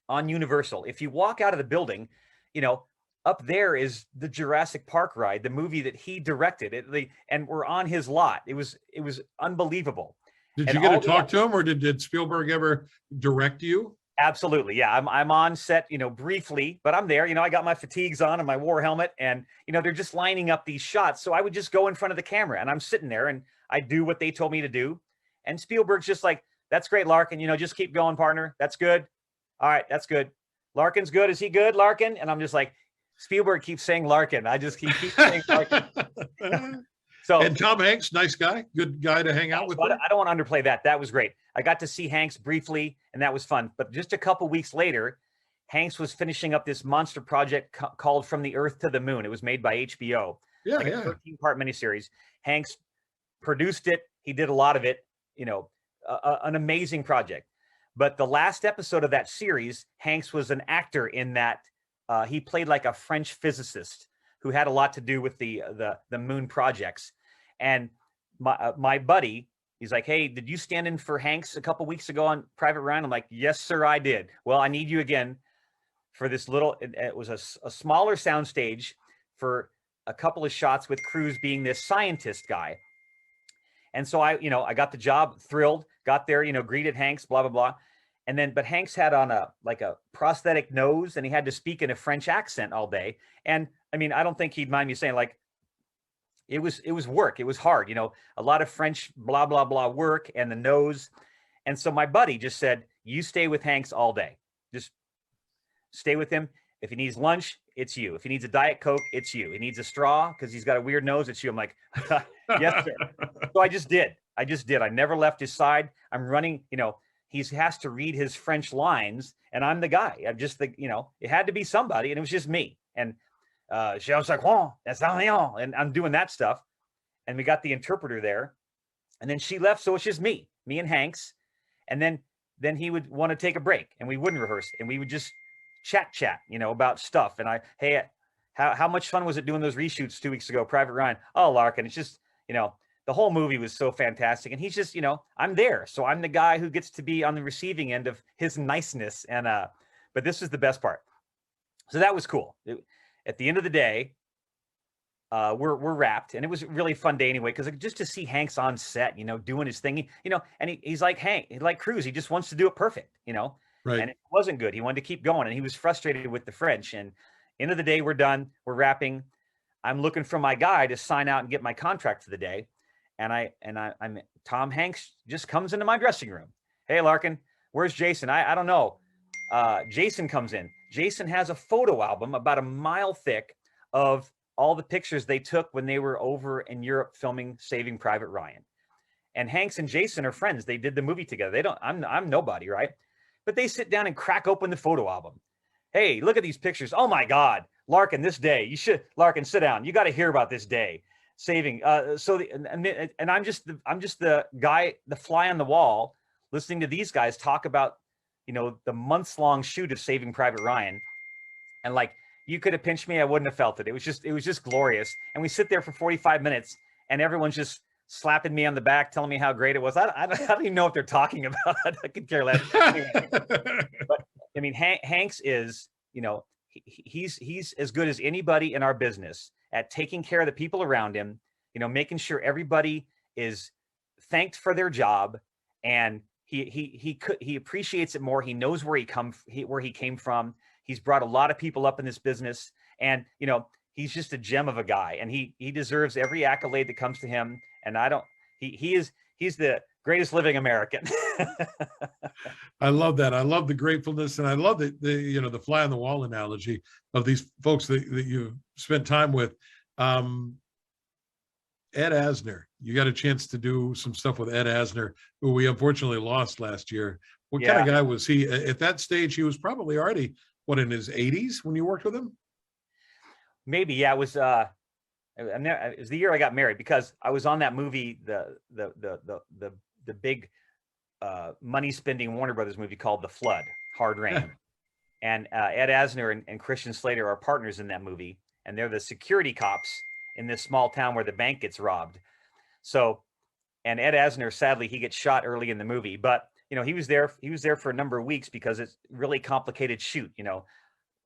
on Universal. If you walk out of the building, you know, up there is the Jurassic Park ride, the movie that he directed, and we're on his lot. It was unbelievable. Did you get to talk to him, or did Spielberg ever direct you? Absolutely. Yeah. I'm on set, you know, briefly, but I'm there. You know, I got my fatigues on and my war helmet, and, you know, they're just lining up these shots. So I would just go in front of the camera, and I'm sitting there and I do what they told me to do. And Spielberg's just like, that's great, Larkin. You know, just keep going, partner. That's good. All right. That's good. Larkin's good. Is he good, Larkin? And I'm just like, Spielberg keeps saying Larkin. I just keep saying Larkin. So, and Tom Hanks, nice guy, good guy to hang out with. I don't want to underplay that. That was great. I got to see Hanks briefly, and that was fun. But just a couple weeks later, Hanks was finishing up this monster project called From the Earth to the Moon. It was made by HBO. Yeah, like yeah. a 13-part miniseries. Hanks produced it. He did a lot of it, an amazing project. But the last episode of that series, Hanks was an actor in that. He played like a French physicist who had a lot to do with the moon projects. And my buddy, he's like, hey, did you stand in for Hanks a couple weeks ago on Private Ryan? I'm like, yes, sir, I did. Well, I need you again for this little, it was a smaller soundstage for a couple of shots with Cruise being this scientist guy. And so I got the job, thrilled, got there, greeted Hanks, blah, blah, blah. And then, but Hanks had on a prosthetic nose, and he had to speak in a French accent all day. And I mean, I don't think he'd mind me saying, like, it was work. It was hard, a lot of French, blah, blah, blah work, and the nose. And so my buddy just said, you stay with Hanks all day. Just stay with him. If he needs lunch, it's you. If he needs a Diet Coke, it's you. He needs a straw because he's got a weird nose, it's you. I'm like, yes, sir. So I just did. I never left his side. I'm running, he has to read his French lines, and I'm the guy. I'm just it had to be somebody, and it was just me. And and I'm doing that stuff. And we got the interpreter there, and then she left, so it's just me and Hanks. And then he would want to take a break, and we wouldn't rehearse, and we would just chat, about stuff. And hey, how much fun was it doing those reshoots 2 weeks ago, Private Ryan? Oh, Larkin, it's just, the whole movie was so fantastic. And he's just, I'm there. So I'm the guy who gets to be on the receiving end of his niceness. And, but this is the best part. So that was cool. At the end of the day, we're wrapped, and it was a really fun day anyway, because just to see Hanks on set, doing his thing, and he's like like Cruise, he just wants to do it perfect, Right. And it wasn't good. He wanted to keep going, and he was frustrated with the French. And end of the day, we're done. We're wrapping. I'm looking for my guy to sign out and get my contract for the day. And I'm Tom Hanks just comes into my dressing room. Hey, Larkin, where's Jason? I don't know. Jason comes in. Jason has a photo album about a mile thick of all the pictures they took when they were over in Europe filming Saving Private Ryan. And Hanks and Jason are friends. They did the movie together. I'm nobody, right? But they sit down and crack open the photo album. Hey, look at these pictures. Oh my God, Larkin, this day. Larkin, sit down. You got to hear about this day. Saving. And I'm just the guy, the fly on the wall, listening to these guys talk about, the months-long shoot of Saving Private Ryan. And like, you could have pinched me, I wouldn't have felt it. It was just glorious. And we sit there for 45 minutes, and everyone's just slapping me on the back, telling me how great it was. I don't even know what they're talking about. I could care less. Anyway, but I mean, Hanks is, he's as good as anybody in our business at taking care of the people around him, making sure everybody is thanked for their job, and he appreciates it more. He knows where he came from. He's brought a lot of people up in this business, and he's just a gem of a guy, and he deserves every accolade that comes to him. And he's the greatest living American. I love that. I love the gratefulness, and I love the fly on the wall analogy of these folks that you've spent time with. Ed Asner, you got a chance to do some stuff with Ed Asner, who we unfortunately lost last year. What kind of guy was he? At that stage, he was probably already, in his 80s when you worked with him? Maybe, yeah. It was the year I got married, because I was on that movie, the big money spending Warner Brothers movie called The Flood, Hard Rain. And Ed Asner and Christian Slater are partners in that movie, and they're the security cops in this small town where the bank gets robbed. So, and Ed Asner, sadly, he gets shot early in the movie, but he was there for a number of weeks because it's really complicated shoot,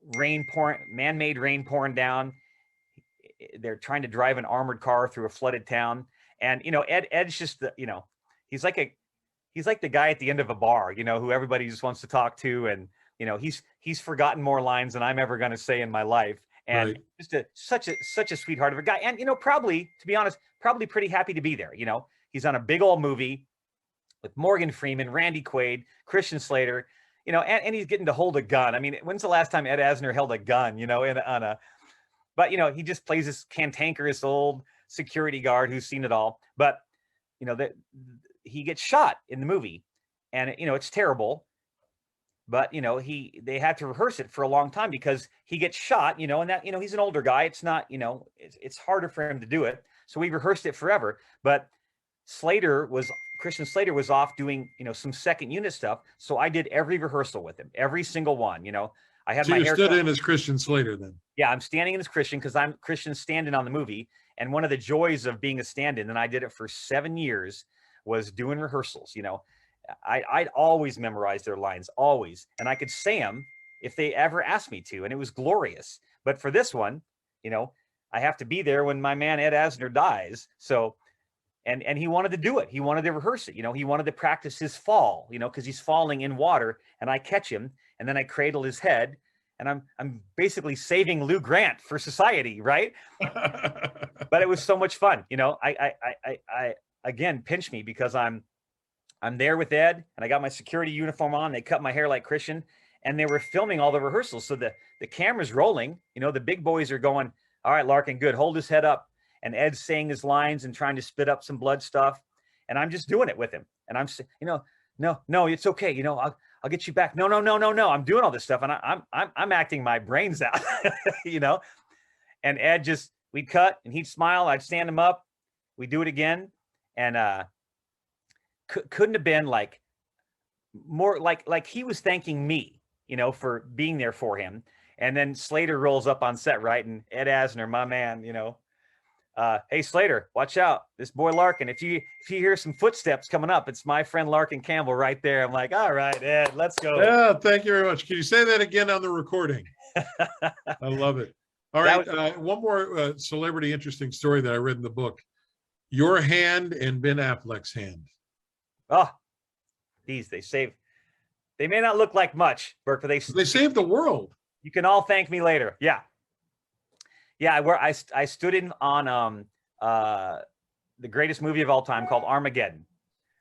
man-made rain pouring down. They're trying to drive an armored car through a flooded town. And, Ed's just he's like the guy at the end of a bar, who everybody just wants to talk to. And, he's forgotten more lines than I'm ever going to say in my life. And Right. just such a sweetheart of a guy. And, probably, to be honest, probably pretty happy to be there. He's on a big old movie with Morgan Freeman, Randy Quaid, Christian Slater, and he's getting to hold a gun. I mean, when's the last time Ed Asner held a gun, but he just plays this cantankerous old security guard who's seen it all. But, he gets shot in the movie, and, it's terrible. but they had to rehearse it for a long time because he gets shot, and that, he's an older guy. It's not, it's harder for him to do it. So we rehearsed it forever. But Christian Slater was off doing, some second unit stuff. So I did every rehearsal with him, every single one. I had So my you hair stood cut. in as Christian Slater then? Yeah, I'm standing in as Christian because I'm Christian stand-in on the movie. And one of the joys of being a stand-in, and I did it for 7 years, was doing rehearsals. I'd always memorize their lines, always. And I could say them if they ever asked me to, and it was glorious. But for this one, I have to be there when my man Ed Asner dies. So, and he wanted to do it. He wanted to rehearse it. He wanted to practice his fall, because he's falling in water, and I catch him, and then I cradle his head, and I'm basically saving Lou Grant for society, right? But it was so much fun. I again, pinch me because I'm there with Ed, and I got my security uniform on. They cut my hair like Christian, and they were filming all the rehearsals. So the camera's rolling. The big boys are going, all right, Larkin, good. Hold his head up. And Ed's saying his lines and trying to spit up some blood stuff. And I'm just doing it with him. And I'm saying, no, it's okay. I'll get you back. No. I'm doing all this stuff. And I'm acting my brains out, and Ed we'd cut and he'd smile. I'd stand him up. We'd do it again. And, couldn't have been more like he was thanking me, for being there for him. And then Slater rolls up on set, right? And Ed Asner, my man, hey Slater, watch out, this boy Larkin. If you hear some footsteps coming up, it's my friend Larkin Campbell right there. I'm like, all right, Ed, let's go. Yeah, thank you very much. Can you say that again on the recording? I love it. All right, one more celebrity interesting story that I read in the book. Your hand and Ben Affleck's hand. Oh, they may not look like much, Burke, but they saved the world. You can all thank me later. Yeah. Where I stood in on the greatest movie of all time called Armageddon,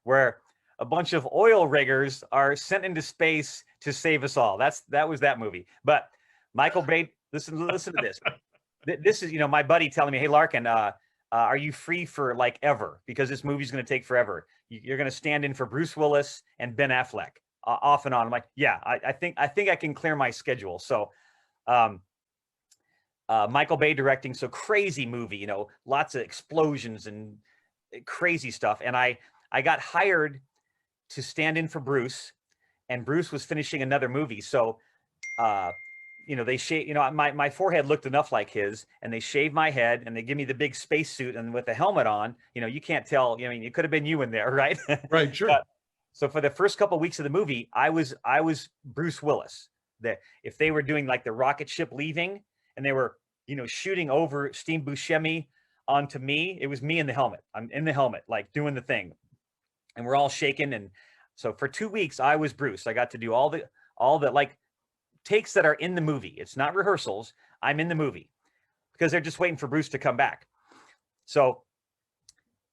where a bunch of oil riggers are sent into space to save us all. That was that movie. But Michael Bay, listen to this. This is, my buddy telling me, hey, Larkin, are you free for ever? Because this movie's going to take forever. You're going to stand in for Bruce Willis and Ben Affleck off and on. I'm like, yeah, I think I can clear my schedule. So, Michael Bay directing, so crazy movie, lots of explosions and crazy stuff. And I got hired to stand in for Bruce, and Bruce was finishing another movie. So, they shave, my forehead looked enough like his, and they shave my head and they give me the big spacesuit and with the helmet on, you can't tell, it could have been you in there, right? Right, sure. So for the first couple of weeks of the movie, I was Bruce Willis. If they were doing the rocket ship leaving and they were, shooting over Steve Buscemi onto me, it was me in the helmet. I'm in the helmet, doing the thing, and we're all shaking. And so for 2 weeks, I was Bruce. I got to do all the takes that are in the movie. It's not rehearsals. I'm in the movie because they're just waiting for Bruce to come back. So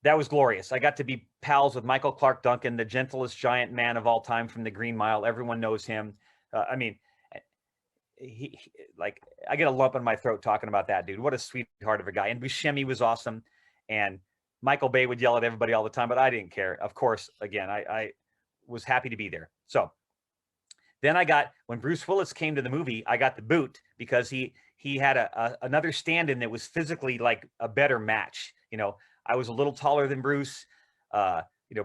that was glorious. I got to be pals with Michael Clark Duncan, the gentlest giant man of all time from the Green Mile. Everyone knows him. I get a lump in my throat talking about that dude. What a sweetheart of a guy. And Buscemi was awesome. And Michael Bay would yell at everybody all the time, but I didn't care. Of course, again, I was happy to be there. So then when Bruce Willis came to the movie, I got the boot because he had another stand-in that was physically a better match. I was a little taller than Bruce.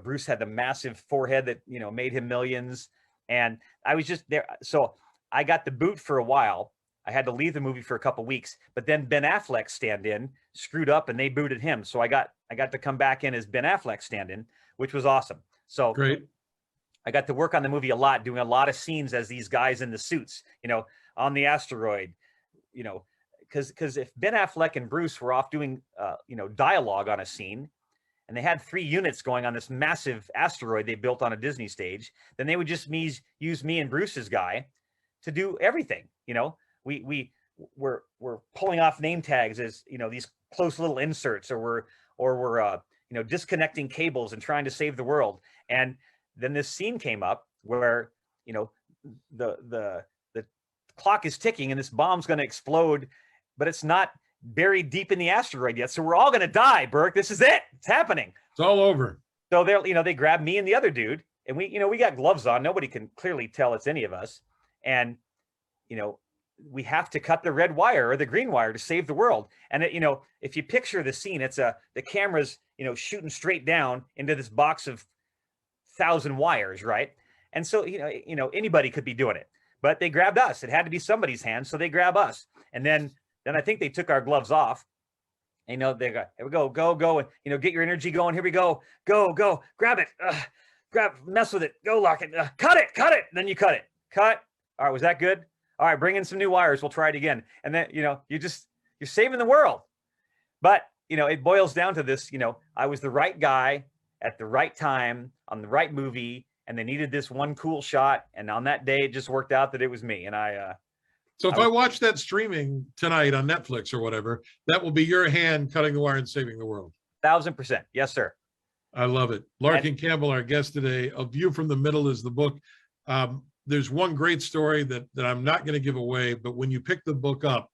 Bruce had the massive forehead that, made him millions. And I was just there. So I got the boot for a while. I had to leave the movie for a couple weeks, but then Ben Affleck stand-in screwed up and they booted him. So I got to come back in as Ben Affleck stand-in, which was awesome. So great. I got to work on the movie a lot, doing a lot of scenes as these guys in the suits, on the asteroid, because if Ben Affleck and Bruce were off doing, dialogue on a scene, and they had 3 units going on this massive asteroid they built on a Disney stage, then they would just use me and Bruce's guy to do everything. We're pulling off name tags as, these close little inserts, or we're disconnecting cables and trying to save the world. And then this scene came up where, the clock is ticking and this bomb's going to explode, but it's not buried deep in the asteroid yet. So we're all going to die, Burke. This is it. It's happening. It's all over. So they grab me and the other dude and we got gloves on. Nobody can clearly tell it's any of us. And, we have to cut the red wire or the green wire to save the world. And if you picture the scene, it's the camera's, shooting straight down into this box of 1,000 wires. Right. And so, anybody could be doing it, but they grabbed us. It had to be somebody's hand. So they grab us. And then I think they took our gloves off. They go, here we go. And, get your energy going. Here we go. Go, grab it. Mess with it. Go, lock it. Cut it. And then you cut it. Cut. All right. Was that good? All right. Bring in some new wires. We'll try it again. And then, you're saving the world. But, it boils down to this, I was the right guy at the right time on the right movie, and they needed this one cool shot. And on that day, it just worked out that it was me. And so if I watch that streaming tonight on Netflix or whatever, that will be your hand cutting the wire and saving the world. 1,000%. Yes, sir. I love it. Larkin Campbell, our guest today. A View from the Middle is the book. There's one great story that I'm not going to give away, but when you pick the book up,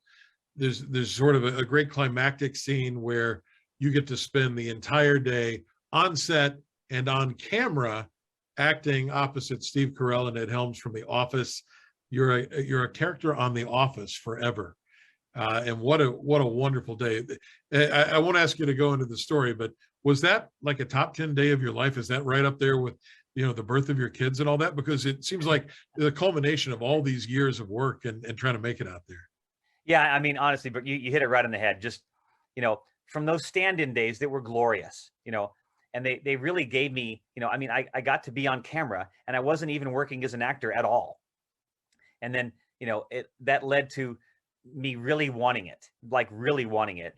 there's sort of a great climactic scene where you get to spend the entire day on set and on camera acting opposite Steve Carell and Ed Helms from The Office. You're a character on The Office forever. And what a wonderful day. I won't ask you to go into the story, but was that like a top 10 day of your life? Is that right up there with, the birth of your kids and all that? Because it seems like the culmination of all these years of work and trying to make it out there. Yeah, I mean, honestly, but you hit it right on the head. Just, from those stand-in days that were glorious, and they really gave me, I got to be on camera and I wasn't even working as an actor at all. And then, that led to me really wanting it.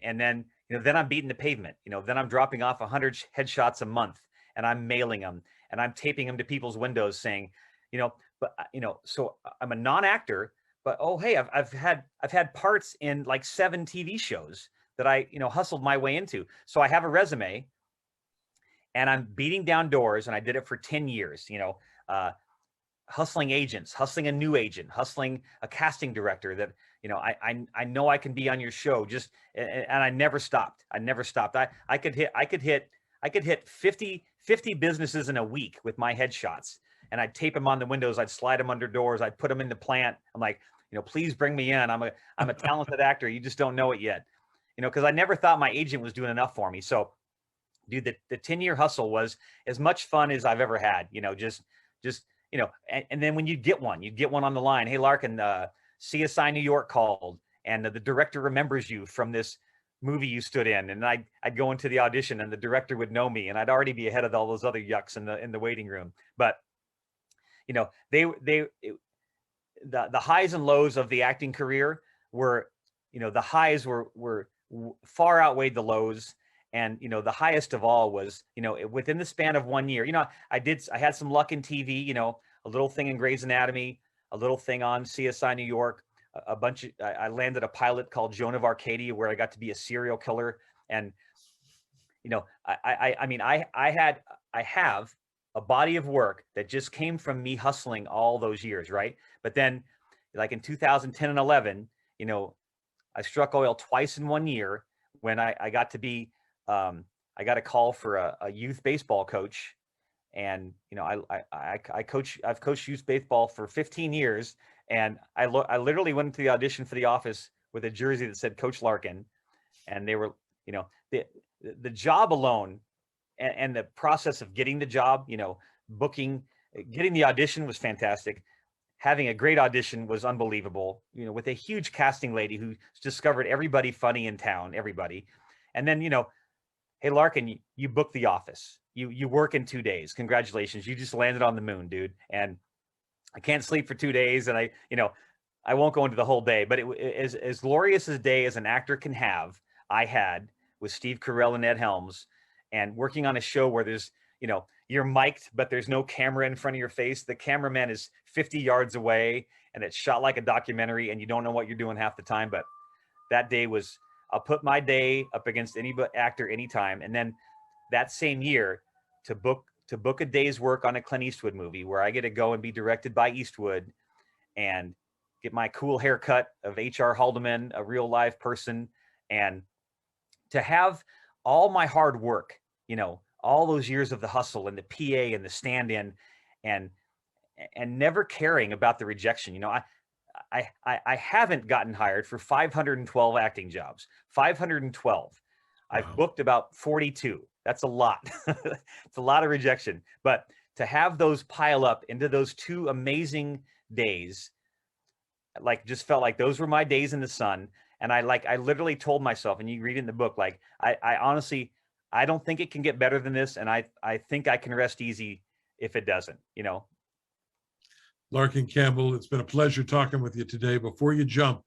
And then, then I'm beating the pavement, then I'm dropping off 100 headshots a month and I'm mailing them and I'm taping them to people's windows saying, so I'm a non-actor, but, oh, hey, I've had parts in like 7 TV shows that I, hustled my way into. So I have a resume and I'm beating down doors, and I did it for 10 years, hustling agents, hustling a new agent, hustling a casting director that, I know I can be on your show, and I never stopped. I could hit 50 businesses in a week with my headshots, and I'd tape them on the windows. I'd slide them under doors. I'd put them in the plant. I'm like, please bring me in. I'm a talented actor. You just don't know it yet, because I never thought my agent was doing enough for me. So, dude, the 10-year hustle was as much fun as I've ever had, and then when you'd get one on the line. Hey, Larkin, CSI New York called, and the director remembers you from this movie you stood in. And I'd go into the audition and the director would know me, and I'd already be ahead of all those other yucks in the waiting room. But, the highs and lows of the acting career were, the highs were far outweighed the lows. And, the highest of all was, within the span of 1 year, I had some luck in TV, a little thing in Grey's Anatomy, a little thing on CSI New York, I landed a pilot called Joan of Arcadia where I got to be a serial killer. And, I have a body of work that just came from me hustling all those years. Right. But then like in 2010 and 11, I struck oil twice in 1 year when I got to be, I got a call for a youth baseball coach, and I've coached youth baseball for 15 years, and I literally went to the audition for The Office with a jersey that said Coach Larkin, and they were, the job alone and the process of getting the job, getting the audition was fantastic. Having a great audition was unbelievable, with a huge casting lady who discovered everybody funny in town, everybody. And then, hey, Larkin, you booked The Office. You work in 2 days. Congratulations. You just landed on the moon, dude. And I can't sleep for 2 days. And I won't go into the whole day, but as glorious a day as an actor can have, I had with Steve Carell and Ed Helms, and working on a show where there's, you're mic'd, but there's no camera in front of your face. The cameraman is 50 yards away, and it's shot like a documentary, and you don't know what you're doing half the time. But that day was, I'll put my day up against any actor anytime. And then that same year to book a day's work on a Clint Eastwood movie where I get to go and be directed by Eastwood and get my cool haircut of H.R. Haldeman, a real live person, and to have all my hard work, all those years of the hustle and the PA and the stand-in, and never caring about the rejection. You know, I haven't gotten hired for 512 acting jobs. 512. I've Wow. booked about 42. That's a lot. It's a lot of rejection. But to have those pile up into those 2 amazing days, like, just felt like those were my days in the sun. And I literally told myself, and you read in the book, like, I honestly, I don't think it can get better than this. And I think I can rest easy if it doesn't, you know. Larkin Campbell, it's been a pleasure talking with you today. Before you jump,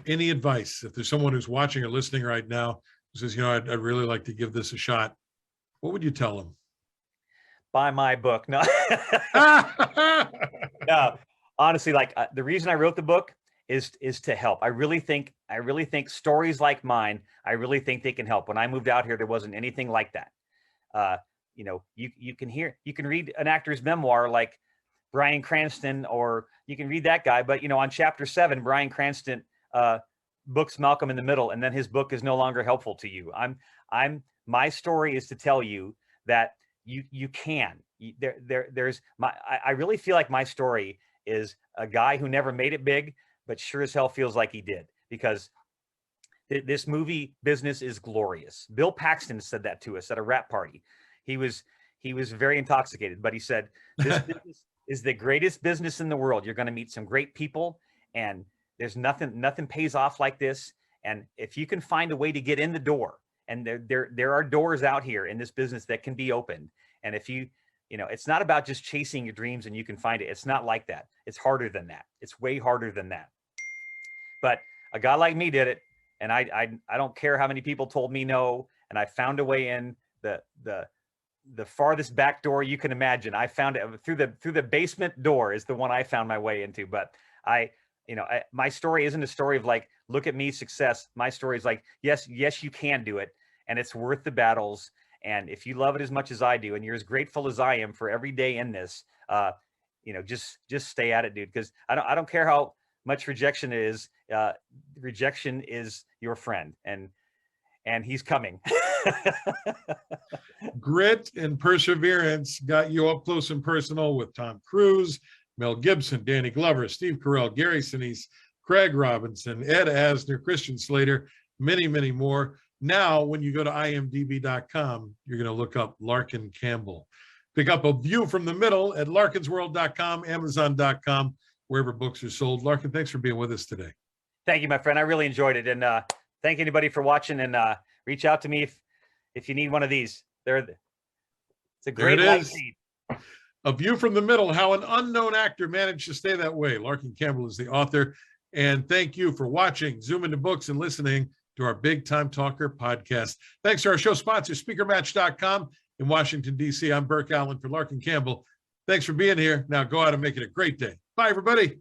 any advice? If there's someone who's watching or listening right now who says, you know, I'd really like to give this a shot, what would you tell them? Buy my book. No. No, honestly, like, the reason I wrote the book is to help. I really think stories like mine, I really think they can help. When I moved out here, there wasn't anything like that. You know, you can read an actor's memoir like Bryan Cranston, or you can read that guy, but, you know, on chapter 7, Bryan Cranston books Malcolm in the Middle, and then his book is no longer helpful to you. My story is to tell you that you can. I really feel like my story is a guy who never made it big, but sure as hell feels like he did, because this movie business is glorious. Bill Paxton said that to us at a rap party. He was very intoxicated, but he said, this business is the greatest business in the world. You're going to meet some great people, and there's nothing pays off like this. And if you can find a way to get in the door, and there are doors out here in this business that can be opened. And if you know, it's not about just chasing your dreams and you can find it. It's not like that. It's harder than that. It's way harder than that. But a guy like me did it. And I don't care how many people told me no. And I found a way in the farthest back door you can imagine. I found it through the basement door is the one I found my way into. But my story isn't a story of like, look at me, success. My story is like, yes, you can do it. And it's worth the battles. And if you love it as much as I do, and you're as grateful as I am for every day in this, you know, just stay at it, dude. Because I don't care how much rejection is. Rejection is your friend, and he's coming. Grit and perseverance got you up close and personal with Tom Cruise, Mel Gibson, Danny Glover, Steve Carell, Gary Sinise, Craig Robinson, Ed Asner, Christian Slater, many, many more. Now, when you go to imdb.com, you're going to look up Larkin Campbell. Pick up A View from the Middle at larkinsworld.com, amazon.com, wherever books are sold. Larkin, thanks for being with us today. Thank you, my friend. I really enjoyed it. And thank anybody for watching, and reach out to me if you need one of these. It's a great light read. A View from the Middle, How an Unknown Actor Managed to Stay That Way. Larkin Campbell is the author. And thank you for watching Zoom Into Books and listening to our Big Time Talker podcast. Thanks to our show sponsor, speakermatch.com in Washington, D.C. I'm Burke Allen for Larkin Campbell. Thanks for being here. Now go out and make it a great day. Bye, everybody.